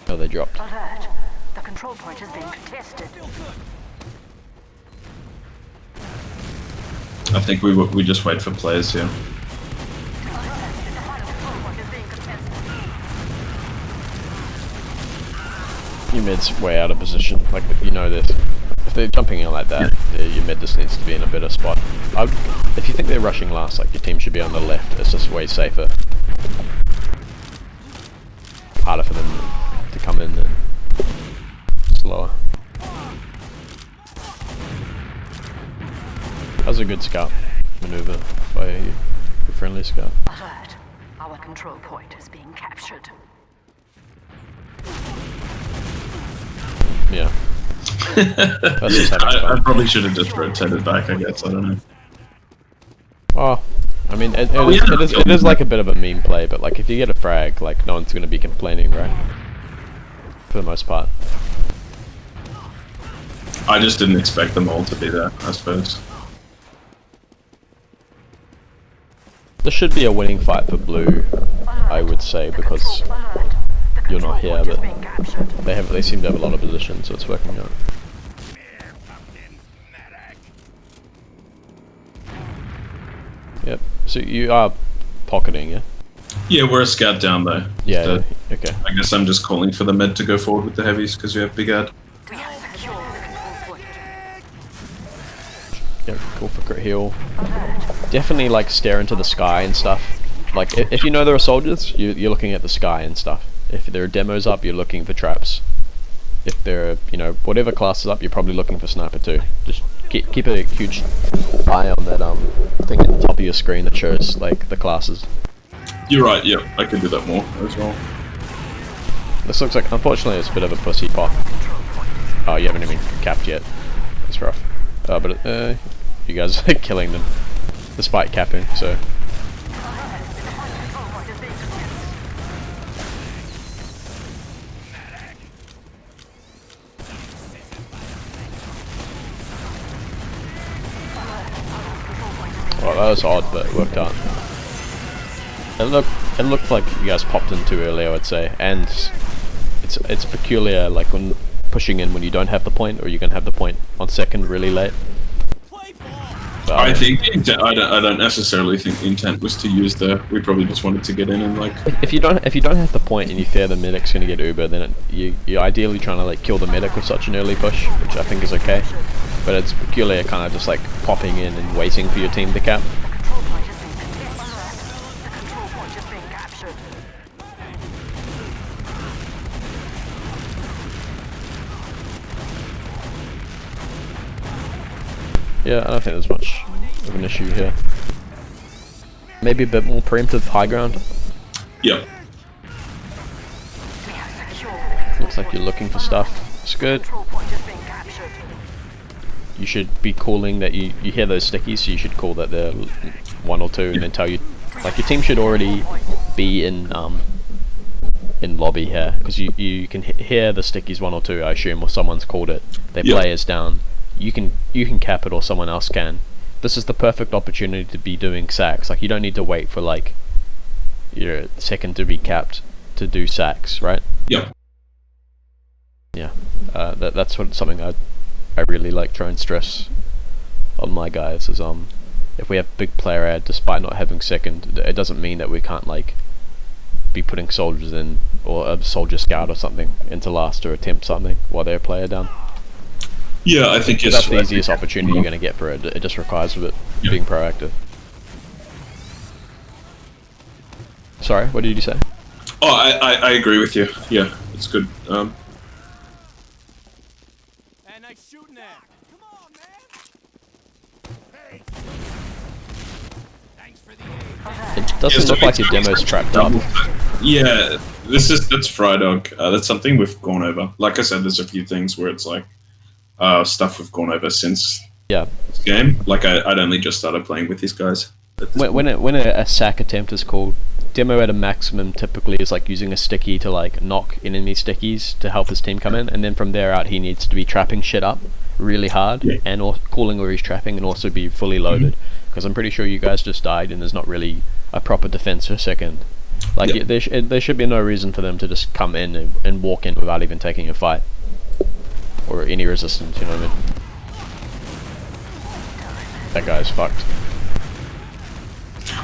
Oh, they dropped. Alert. The control point is being contested. I think we just wait for players here. Your mid's way out of position, like you know this. If they're jumping in like that, your mid just needs to be in a better spot. If you think they're rushing last, like your team should be on the left. It's just way safer. Harder for them to come in and slower. That was a good scout maneuver by your friendly scout. Alert. Our control point is being captured. Yeah. That's just having fun. I probably should have just rotated back, I guess. I don't know. Oh, I mean, it is like a bit of a meme play, but like if you get a frag, like no one's going to be complaining, right? For the most part. I just didn't expect them all to be there, I suppose. This should be a winning fight for blue, I would say, because you're not here, but they seem to have a lot of position, so it's working out. Yep. So you are pocketing, yeah? Yeah, we're a scout down though. Yeah, So okay. I guess I'm just calling for the med to go forward with the heavies because we have Big Ad. We have secured the control point. Yeah, cool for crit heal. Definitely like stare into the sky and stuff. Like if you know there are soldiers, you're looking at the sky and stuff. If there are demos up, you're looking for traps. If there are, you know, whatever class is up, you're probably looking for sniper too. Just keep a huge eye on that thing at the top of your screen that shows like the classes. You're right. Yeah, I can do that more as well. This looks like, unfortunately, it's a bit of a pussy pop. Oh, you haven't even capped yet. It's rough. But you guys are killing them despite capping. So. Well, that was odd, but it worked out. It looked like you guys popped in too early, I would say, and it's peculiar, like when pushing in when you don't have the point, or you're gonna have the point on second really late. So, I think I don't necessarily think the intent was to use the. We probably just wanted to get in and like. If you don't have the point and you fear the medic's gonna get Uber, then you're ideally trying to like kill the medic with such an early push, which I think is okay. But it's peculiar, kind of just like popping in and waiting for your team to cap. Yeah, I don't think there's much of an issue here. Maybe a bit more preemptive high ground. Yep. Looks like you're looking for stuff. It's good. You should be calling that you hear those stickies, so you should call that they're 1 or 2 and then tell you, like your team should already be in lobby here, because you can hear the stickies 1 or 2, I assume, or someone's called it. Their player's down. You can cap it, or someone else can. This is the perfect opportunity to be doing sacks. Like you don't need to wait for like your second to be capped to do sacks, right? Yep. Yeah. That's something I really like try and stress on my guys is if we have big player ad despite not having second, it doesn't mean that we can't like be putting soldiers in, or a soldier scout or something into last, or attempt something while they're player down. Yeah, I think that's the easiest opportunity you're going to get for it. It just requires a bit being proactive. Sorry, what did you say? Oh, I agree with you. Yeah, it's good. And nice shooting there. Come on, man. Hey. Thanks for the aid. It doesn't look like your demo's trapped up. Yeah, that's Frydog. That's something we've gone over. Like I said, there's a few things where it's like stuff we've gone over since this game. Like I'd only just started playing with these guys. When a sack attempt is called, demo at a maximum typically is like using a sticky to like knock enemy stickies to help his team come in, and then from there out he needs to be trapping shit up really hard and calling where he's trapping, and also be fully loaded, because I'm pretty sure you guys just died and there's not really a proper defense for second. Like there should be no reason for them to just come in and walk in without even taking a fight or any resistance, you know what I mean? That guy's fucked.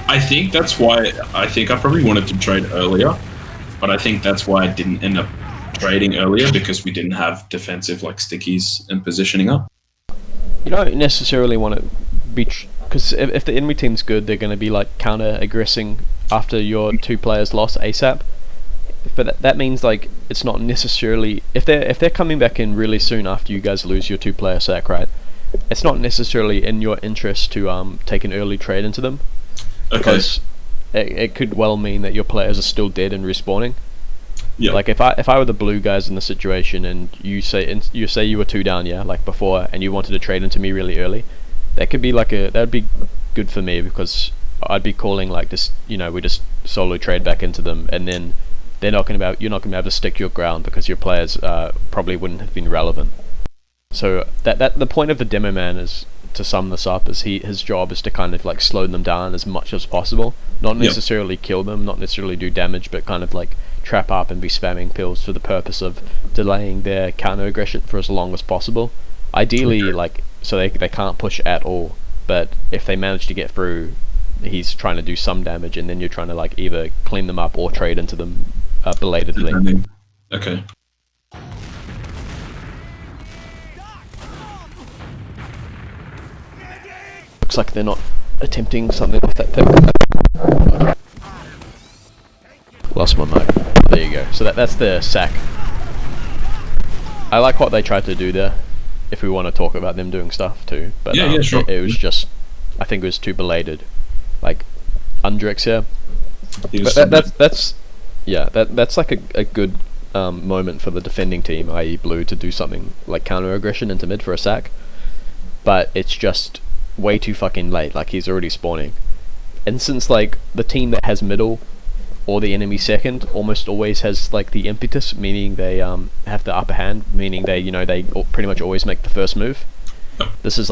I think that's why I probably wanted to trade earlier, but I think that's why I didn't end up trading earlier, because we didn't have defensive like stickies and positioning up. You don't necessarily want to be, because if the enemy team's good, they're going to be like counter aggressing after your 2 players lost ASAP. But that means like it's not necessarily, if they're coming back in really soon after you guys lose your 2-player sack, right? It's not necessarily in your interest to take an early trade into them. Because it could well mean that your players are still dead and respawning. Yeah. Like if I were the blue guys in the situation, and you say you were 2 down, like before, and you wanted to trade into me really early, that could be like that'd be good for me, because I'd be calling like this, we just solo trade back into them, and then you're not going to be able to stick your ground because your players probably wouldn't have been relevant. So that the point of the demo man is, to sum this up, is his job is to kind of like slow them down as much as possible, not necessarily kill them, not necessarily do damage, but kind of like trap up and be spamming pills for the purpose of delaying their counter aggression for as long as possible. Ideally, like so they can't push at all, but if they manage to get through, he's trying to do some damage, and then you're trying to like either clean them up or trade into them belatedly. Okay. Looks like they're not attempting something with that pick. Lost my mic. There you go. So that's the sack. I like what they tried to do there, if we want to talk about them doing stuff too. But yeah, sure. It was just, I think it was too belated. Like, Undrix here. But that's like a good moment for the defending team, i.e. Blue, to do something like counter aggression into mid for a sack. But it's just way too fucking late. Like, he's already spawning. And since like the team that has middle or the enemy second almost always has like the impetus, meaning they have the upper hand, meaning they pretty much always make the first move. This is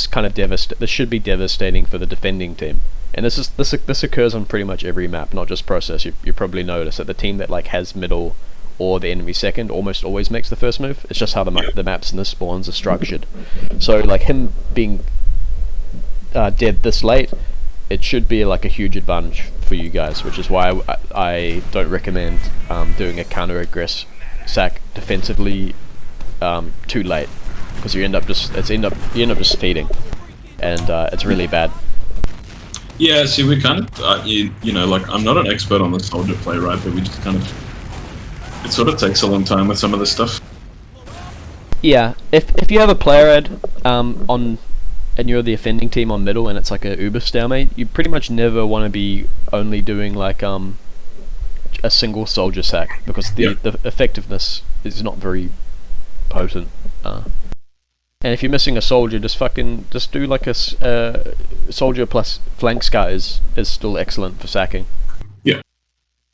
kind of this should be devastating for the defending team. And this occurs on pretty much every map, not just Process. You probably notice that the team that like has middle or the enemy second almost always makes the first move. It's just how the maps and the spawns are structured. So like him being dead this late, it should be like a huge advantage for you guys, which is why I don't recommend doing a counter aggress sack defensively too late, because you end up just feeding, and it's really bad. Yeah, see, we kind of you know, like, I'm not an expert on the soldier play, right? But we just kind of, it sort of takes a long time with some of this stuff. Yeah, if you have a player ad and you're the offending team on middle, and it's like a uber stalemate, you pretty much never want to be only doing like a single soldier sack, because the effectiveness is not very potent. And if you're missing a soldier, just do like a soldier plus flank scout is still excellent for sacking. Yeah.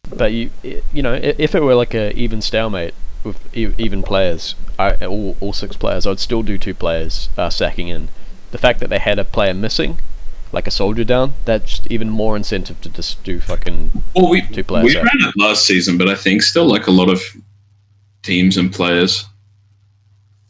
But you know, if it were like a even stalemate with even players, all 6 players, I'd still do 2 players sacking in. The fact that they had a player missing, like a soldier down, that's even more incentive to just do fucking 2 players. We ran it last season, but I think still like a lot of teams and players,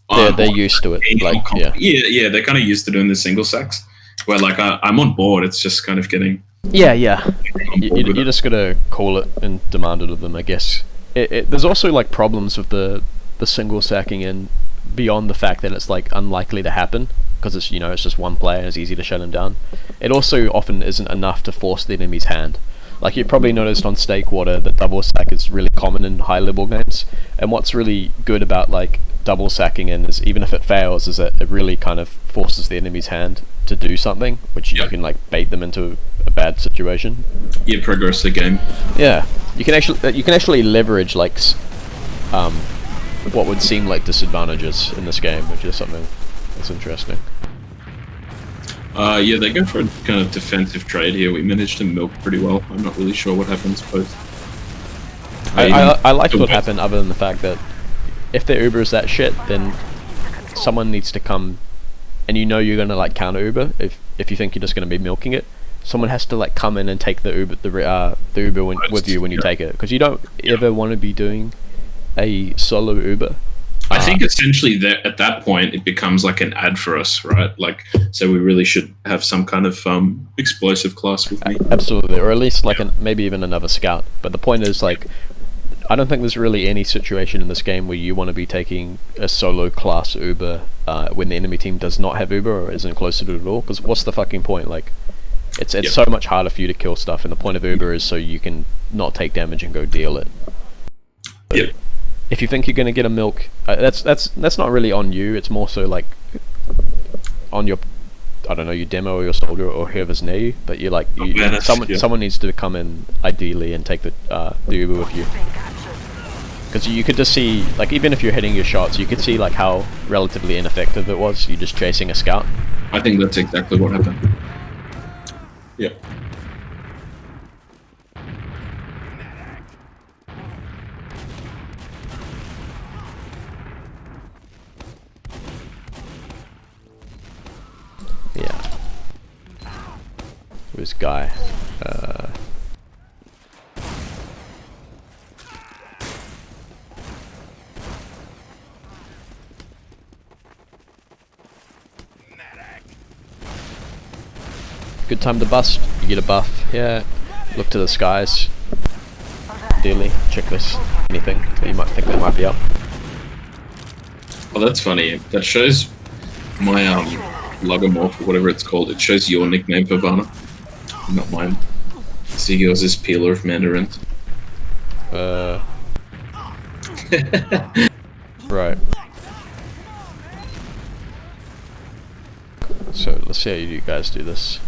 they're used to it. Like, yeah, they're kind of used to doing the single sacks. Where like I'm on board, it's just kind of getting. Yeah. You just gotta call it and demand it of them, I guess. There's also like problems with the single sacking in, beyond the fact that it's like unlikely to happen, because it's just one player and it's easy to shut him down. It also often isn't enough to force the enemy's hand. Like, you probably noticed on Stakewater that double sack is really common in high level games, and what's really good about like double sacking in is, even if it fails, is that it really kind of forces the enemy's hand to do something, which you can like bait them into a bad situation. Yeah, progress the game. Yeah, you can actually leverage like what would seem like disadvantages in this game, which is something that's interesting. Yeah, they go for a kind of defensive trade here. We managed to milk pretty well. I'm not really sure what happens both. I liked what happened, other than the fact that if their Uber is that shit, then someone needs to come, and you're gonna like counter Uber. If you think you're just gonna be milking it, someone has to like come in and take the Uber with you when you take it, because you don't ever want to be doing a solo Uber. I think essentially that at that point it becomes like an ad for us, right? Like, so we really should have some kind of explosive class with me. Absolutely, or at least like maybe even another scout. But the point is, like, I don't think there's really any situation in this game where you want to be taking a solo class Uber when the enemy team does not have Uber or isn't close to it at all. Because what's the fucking point? Like, it's so much harder for you to kill stuff, and the point of Uber is so you can not take damage and go deal it. Yep. If you think you're gonna get a milk, that's not really on you. It's more so like on your, I don't know, your demo or your soldier or whoever's near you. But you're like, someone needs to come in ideally and take the Uber with you, because you could just see, like, even if you're hitting your shots, you could see like how relatively ineffective it was. You're just chasing a scout. I think that's exactly what happened. Yeah. Yeah. This guy. Good time to bust. You get a buff. Yeah. Look to the skies. Ideally, checklist, anything that you might think that might be up. Oh, that's funny. That shows my logomorph or whatever it's called. It shows your nickname for Vanna, not mine. So he goes as peeler of mandarins. Right. So let's see how you guys do this.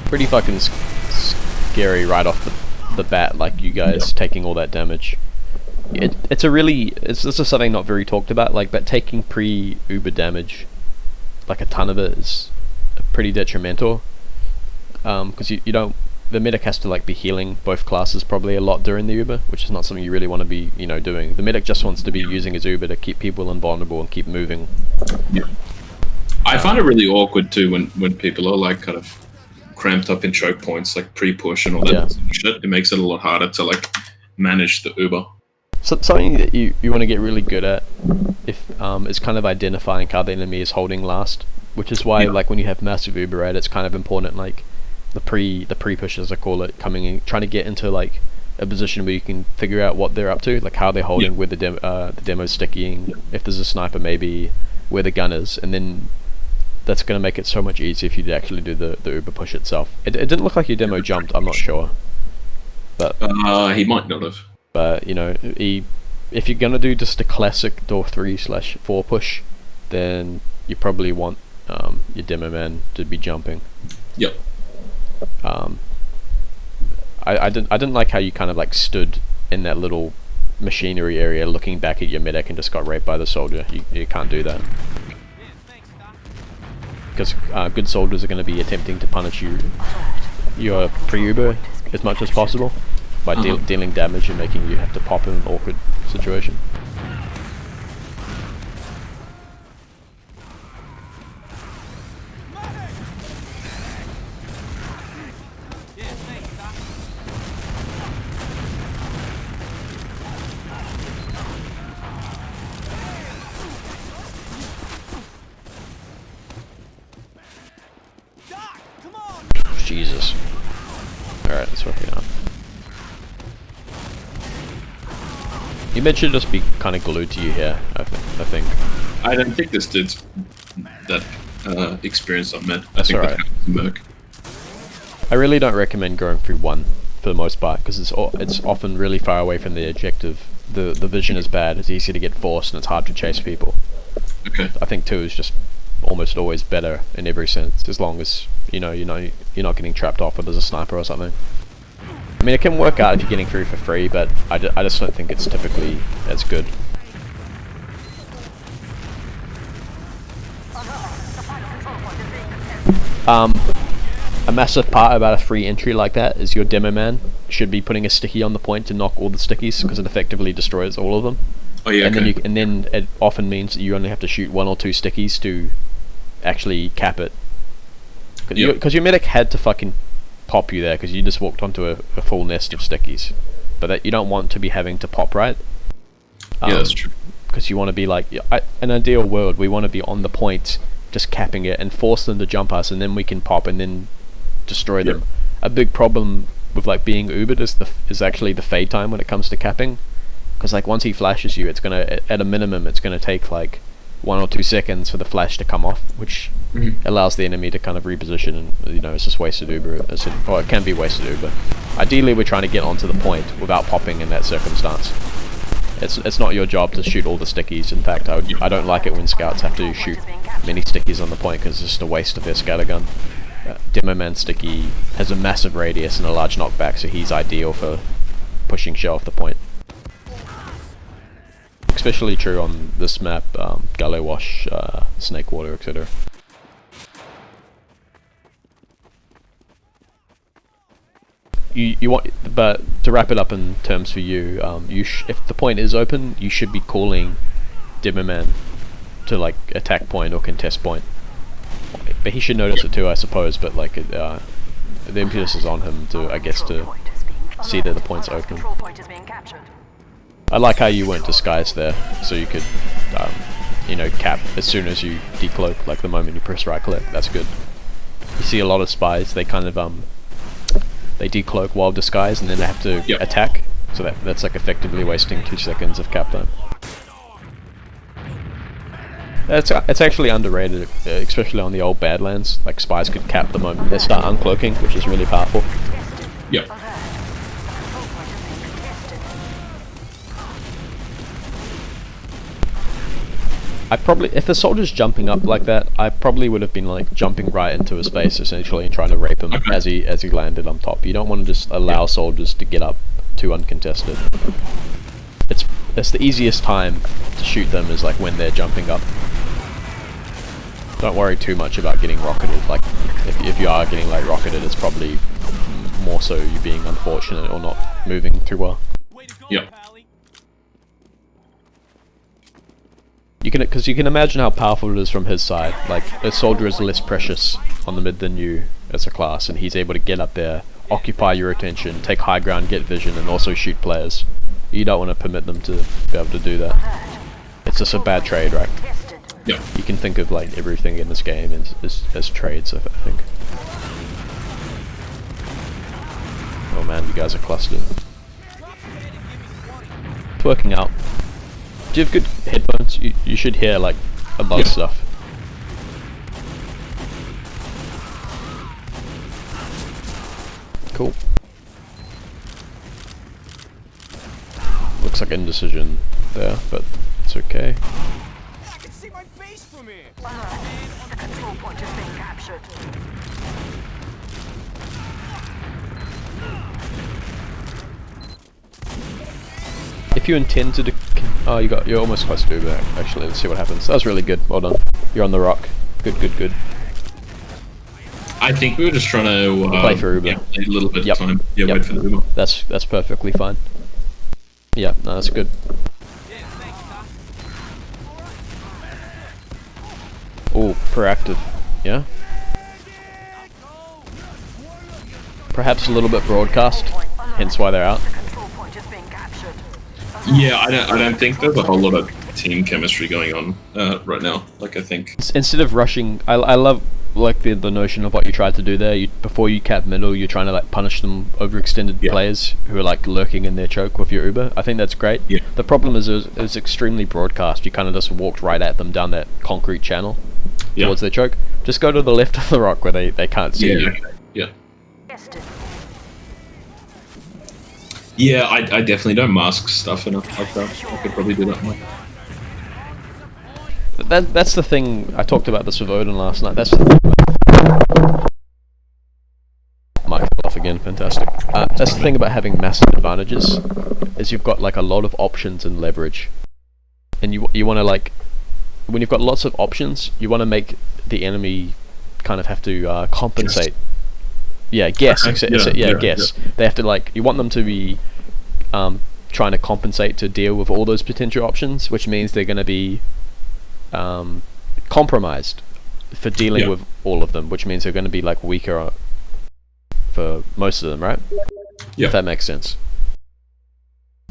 Pretty fucking scary right off the bat, like you guys taking all that damage. It's this is something not very talked about, like, but taking pre-Uber damage, like a ton of it, is pretty detrimental. Because you don't, the medic has to like be healing both classes probably a lot during the Uber, which is not something you really want to be, doing. The medic just wants to be using his Uber to keep people invulnerable and keep moving. Yeah. I find it really awkward too when people are like kind of cramped up in choke points, like pre-push and all that shit. It makes it a lot harder to like manage the Uber. So something that you want to get really good at is kind of identifying how the enemy is holding last, which is why like when you have massive Uber rate, it's kind of important, like the pre-push, as I call it, coming in, trying to get into like a position where you can figure out what they're up to, like how they're holding, where the demo's sticking, if there's a sniper maybe, where the gun is, and then that's going to make it so much easier if you actually do the Uber push itself. It didn't look like your demo jumped, I'm not sure. But he might not have. But, if you're going to do just a classic door 3/4 push, then you probably want your demo man to be jumping. Yep. I didn't like how you kind of like stood in that little machinery area looking back at your medic and just got raped by the soldier. You can't do that. Because good soldiers are going to be attempting to punish your pre-Uber as much as possible by dealing damage and making you have to pop in an awkward situation. Jesus. Alright, let's work it out. Your med should just be kind of glued to you here, I think. I don't think this dude's that experienced on med. That's alright. I really don't recommend going through 1 for the most part, because it's often really far away from the objective. The vision is bad, it's easy to get forced, and it's hard to chase people. Okay. I think 2 is just almost always better in every sense, as long as you're not getting trapped off or there's a sniper or something. I mean, it can work out if you're getting through for free, but I just don't think it's typically as good. A massive part about a free entry like that is your demo man should be putting a sticky on the point to knock all the stickies, because it effectively destroys all of them. Oh yeah. And then it often means that you only have to shoot 1 or 2 stickies to actually cap it. Because your medic had to fucking pop you there, because you just walked onto a full nest of stickies. But that you don't want to be having to pop, right? Yeah, that's true. Because you want to be like, in an ideal world, we want to be on the point, just capping it and force them to jump us, and then we can pop and then destroy them. A big problem with like being Ubered is actually the fade time when it comes to capping. Because like once he flashes you, it's gonna, at a minimum, it's gonna take like 1 or 2 seconds for the flash to come off, which allows the enemy to kind of reposition, and it's just wasted Uber. Or it can be wasted Uber. Ideally, we're trying to get onto the point without popping in that circumstance. It's not your job to shoot all the stickies. In fact, I don't like it when scouts have to shoot many stickies on the point, because it's just a waste of their scatter gun. Demo man sticky has a massive radius and a large knockback, so he's ideal for pushing shell off the point. Especially true on this map, Gully Wash, Snake Water, etc. You want, but to wrap it up in terms for you, if the point is open, you should be calling Demo Man to like attack point or contest point. But he should notice it too, I suppose. But like the impetus is on him to, I guess, to see that the point's open. Control point is being captured. I like how you weren't disguised there, so you could, you know, cap as soon as you decloak, like the moment you press right click. That's good. You see a lot of spies, they kind of, they decloak while disguised and then they have to attack, so that's like effectively wasting 2 seconds of cap time. It's actually underrated, especially on the old Badlands. Like, spies could cap the moment they start uncloaking, which is really powerful. Yep. I probably, if the soldier's jumping up like that, I probably would have been like jumping right into his space essentially and trying to rape him as he landed on top. You don't want to just allow soldiers to get up too uncontested. It's the easiest time to shoot them is like when they're jumping up. Don't worry too much about getting rocketed. Like if you are getting like rocketed, it's probably more so you being unfortunate or not moving too well. Yep. Because you can imagine how powerful it is from his side. Like, a soldier is less precious on the mid than you as a class, and he's able to get up there, occupy your attention, take high ground, get vision, and also shoot players. You don't want to permit them to be able to do that. It's just a bad trade, right? Yeah. You can think of like everything in this game as trades, I think. Oh man, you guys are clustered. It's working out. Do you have good headphones? You should hear like a lot of stuff. Cool. Looks like indecision there, but it's okay. I can see my base from here. The control point is being captured. If you intend to oh, you're almost close to Uber, actually. Let's see what happens. That was really good. Well done. You're on the rock. Good. I think we were just trying to play for Uber. Yeah, a little bit of time. Yeah, wait for the Uber. That's perfectly fine. Yeah, no, that's good. Oh, proactive. Yeah. Perhaps a little bit broadcast, hence why they're out. Yeah, I don't think there's a whole lot of team chemistry going on right now. Like, I think instead of rushing, I love like the notion of what you tried to do there. Before you cap middle, you're trying to like punish them overextended players who are like lurking in their choke with your Uber. I think that's great. Yeah. The problem is it was extremely broadcast. You kind of just walked right at them down that concrete channel towards their choke. Just go to the left of the rock where they can't see you. Yeah. Yeah, I definitely don't mask stuff enough like that. I could probably do that more. That's the thing. I talked about this with Odin last night. That's mic off again. Fantastic. That's the thing about having massive advantages, is you've got like a lot of options and leverage, and you want to like when you've got lots of options, you want to make the enemy kind of have to compensate. Guess. Guess. They have to like. You want them to be trying to compensate to deal with all those potential options, which means they're going to be compromised for dealing with all of them, which means they're going to be like weaker for most of them, right? Yeah. If that makes sense.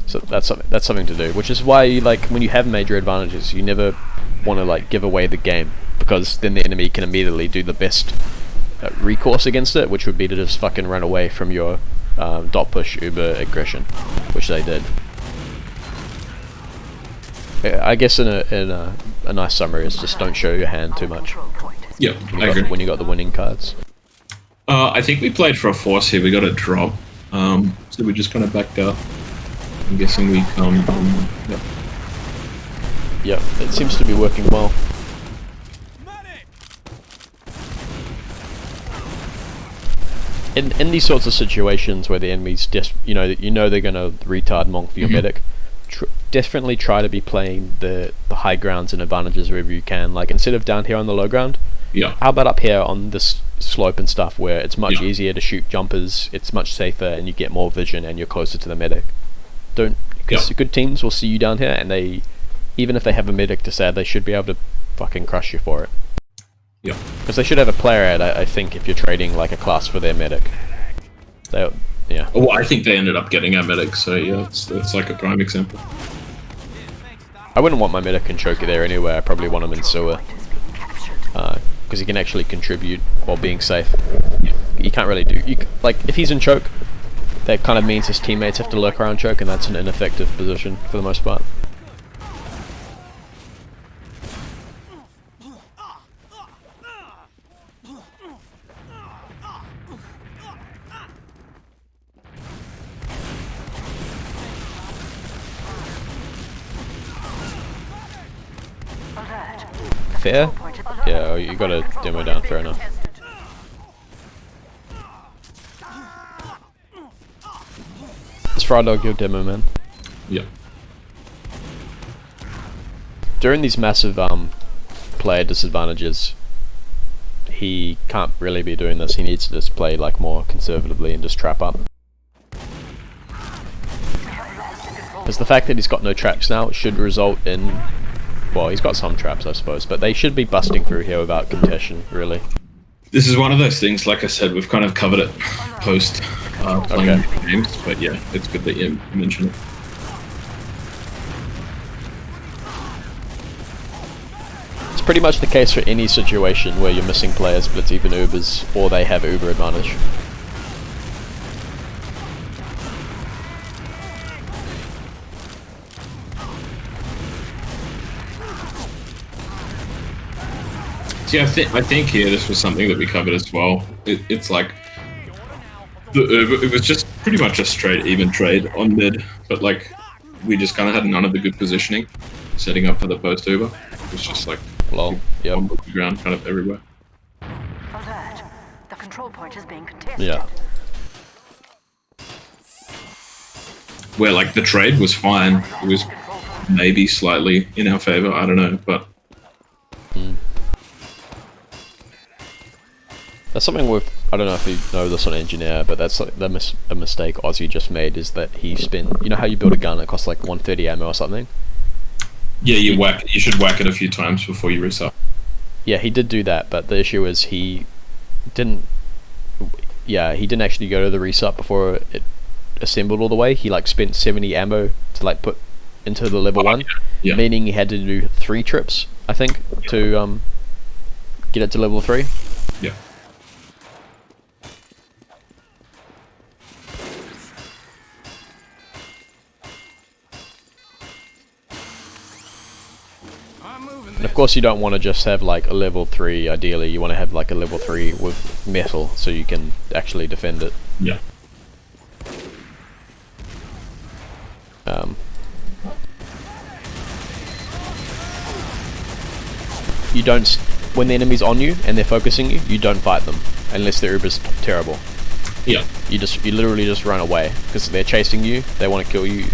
So that's something to do, which is why like when you have major advantages, you never want to like give away the game, because then the enemy can immediately do the best recourse against it, which would be to just fucking run away from your dot push Uber aggression, which they did. I guess in a nice summary is just don't show your hand too much. Yeah, I agree. When you got the winning cards. I think we played for a force here. We got a drop, so we just kind of backed up. I'm guessing we Yep, it seems to be working well. In these sorts of situations where the enemy's just you know they're gonna retard monk for your medic, definitely try to be playing the high grounds and advantages wherever you can. Like instead of down here on the low ground, how about up here on this slope and stuff where it's much easier to shoot jumpers, it's much safer, and you get more vision and you're closer to the medic. Because good teams will see you down here, and they, even if they have a medic to say, they should be able to fucking crush you for it. Because they should have a player ad, I think, if you're trading like a class for their medic. Yeah. Well, I think they ended up getting our medic, so yeah, it's like a prime example. I wouldn't want my medic and choker there anyway. I probably want him in sewer. Because he can actually contribute while being safe. You can't really do... like, if he's in choke, that kind of means his teammates have to lurk around choke, and that's an ineffective position for the most part. Fair? Yeah, you got a demo down, fair enough. It's Fry Dog your demo, man. Yeah. During these massive player disadvantages, he can't really be doing this. He needs to just play like more conservatively and just trap up. Because the fact that he's got no traps now should result in... well, he's got some traps, I suppose, but they should be busting through here without contention, really. This is one of those things, like I said, we've kind of covered it post playing games, but yeah, it's good that you mentioned it. It's pretty much the case for any situation where you're missing players, but it's even Ubers, or they have Uber advantage. See, I think here this was something that we covered as well. It's like the Uber, it was just pretty much a straight even trade on mid, but like we just kind of had none of the good positioning setting up for the post Uber. It was just like Lol. Yep. on the ground kind of everywhere. Alert. The control point is being contested. Yeah. Where like the trade was fine, it was maybe slightly in our favor. I don't know, but. That's something with, I don't know if you know this on Engineer, but that's like a mistake Ozzy just made, is that he spent, you know how you build a gun that costs like 130 ammo or something? Yeah, you should whack it a few times before you reset. Yeah, he did do that, but the issue is he didn't actually go to the reset before it assembled all the way. He like spent 70 ammo to like put into the level 1, yeah. Meaning he had to do 3 trips, I think, to get it to level 3. Yeah. And of course you don't want to just have like a level 3, ideally you want to have like a level 3 with metal so you can actually defend it. Yeah. You don't, when the enemy's on you and they're focusing you, you don't fight them unless their Uber's terrible. Yeah. You literally just run away because they're chasing you, they want to kill you,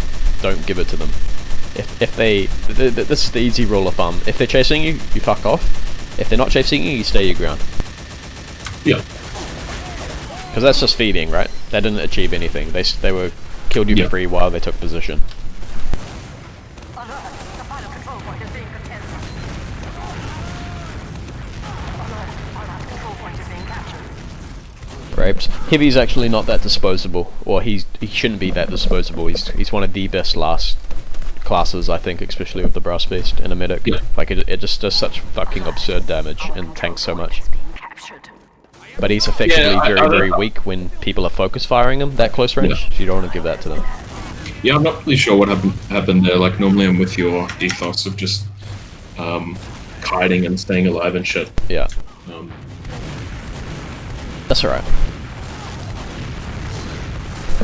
don't give it to them. If they, this is the easy rule of thumb. If they're chasing you, you fuck off. If they're not chasing you, you stay your ground. Yeah. Because that's just feeding, right? They didn't achieve anything. They were killed you for free while they took position. Alert. The final control point is being contested. Alert. Final control point is being captured. Right. Heavy's actually not that disposable, or he shouldn't be that disposable. He's one of the best last classes, I think, especially with the brass beast and a medic. Yeah. Like it just does such fucking absurd damage and tanks so much. But he's effectively very weak when people are focus firing him that close range. Yeah. So you don't want to give that to them. Yeah, I'm not really sure what happened there. Like normally I'm with your ethos of just kiting and staying alive and shit. Yeah. That's alright.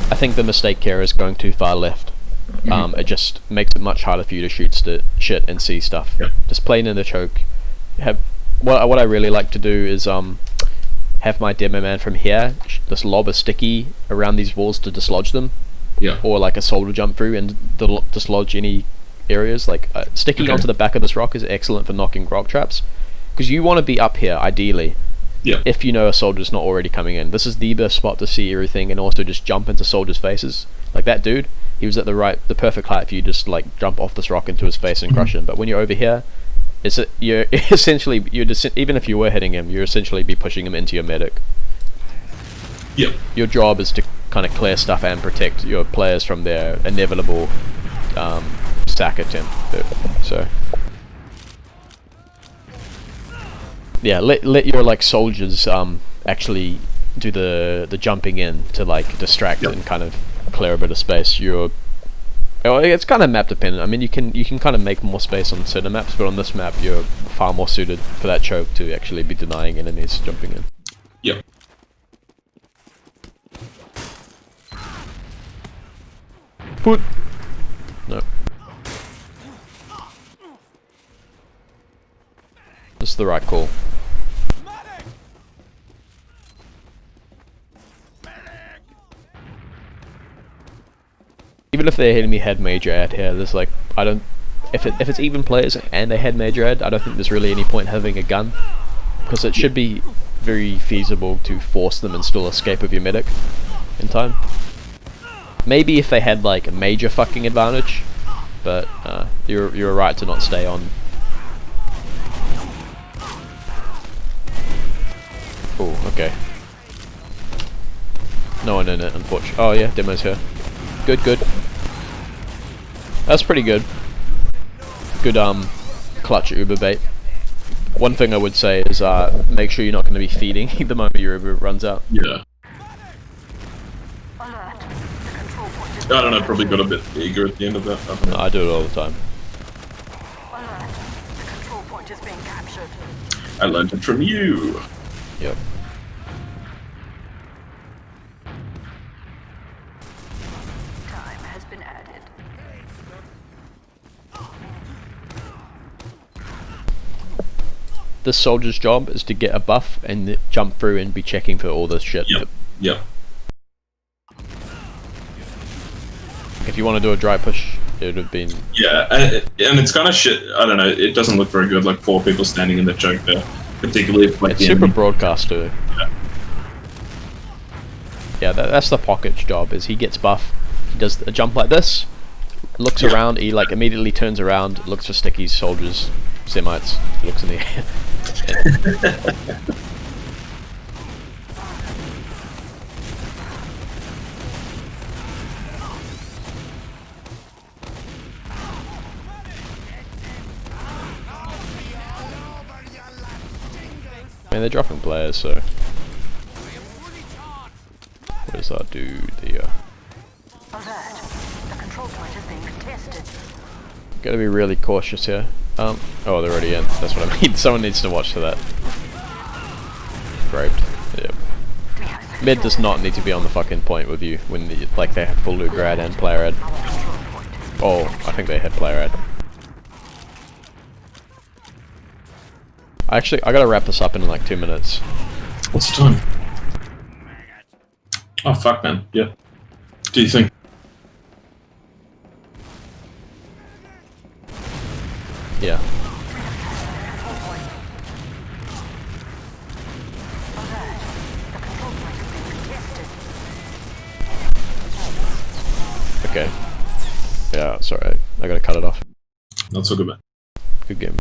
I think the mistake here is going too far left. It just makes it much harder for you to shoot shit and see stuff. Yeah. Just playing in the choke. What I really like to do is have my demo man from here just lob a sticky around these walls to dislodge them. Yeah. Or like a soldier jump through and dislodge any areas. Like sticky onto the back of this rock is excellent for knocking rock traps, because you want to be up here ideally. Yeah. If you know a soldier's not already coming in, this is the best spot to see everything and also just jump into soldiers' faces. Like that dude, he was at the perfect height for you just like jump off this rock into his face and crush him. But when you're over here, you're essentially even if you were hitting him, you're essentially be pushing him into your medic. Yeah. Your job is to kind of clear stuff and protect your players from their inevitable sack attempt. So yeah, let your like soldiers actually do the jumping in to like distract and kind of clear a bit of space. It's kind of map dependent. I mean, you can kind of make more space on certain maps, but on this map you're far more suited for that choke to actually be denying enemies jumping in. Yep. Put. No. That's the right call. Even if the enemy had major ad here, there's like, I don't, if it's even players and they had major ad, I don't think there's really any point having a gun, because it should be very feasible to force them and still escape with your medic in time. Maybe if they had like a major fucking advantage, but you're right to not stay on. Oh, okay. No one in it, unfortunately. Oh yeah, demo's here. Good. That's pretty good. Good clutch Uber bait. One thing I would say is make sure you're not going to be feeding the moment your Uber runs out. Yeah. Alert. The control point is I don't know, probably got a bit eager at the end of that. I don't know. No, I do it all the time. alert. The control point is being captured. I learned it from you. Yep. Time has been added. This soldier's job is to get a buff and jump through and be checking for all this shit. Yep. If you want to do a dry push, it would have been... Yeah, and it's kind of shit. I don't know, it doesn't look very good, like 4 people standing in the choke there. Particularly if, like, It's the super enemy. broadcast too. Yeah. Yeah, that's the pocket's job, is he gets buff, he does a jump like this, looks around, he like immediately turns around, looks for stickies, soldiers, semites, looks in the air. I mean, they're dropping players, so... What does that do? The Alert. The control point is being contested. gotta be really cautious here. Oh, they're already in. That's what I mean. Someone needs to watch for that. Raped. Yep. Mid does not need to be on the fucking point with you when like they have full loot grad and player ad. Oh, I think they had player ad. Actually, I gotta wrap this up in like 2 minutes. What's the time? Oh, fuck, man. Yeah. Do you think? Yeah. Okay. Yeah, sorry. I gotta cut it off. Not so good, man. Good game.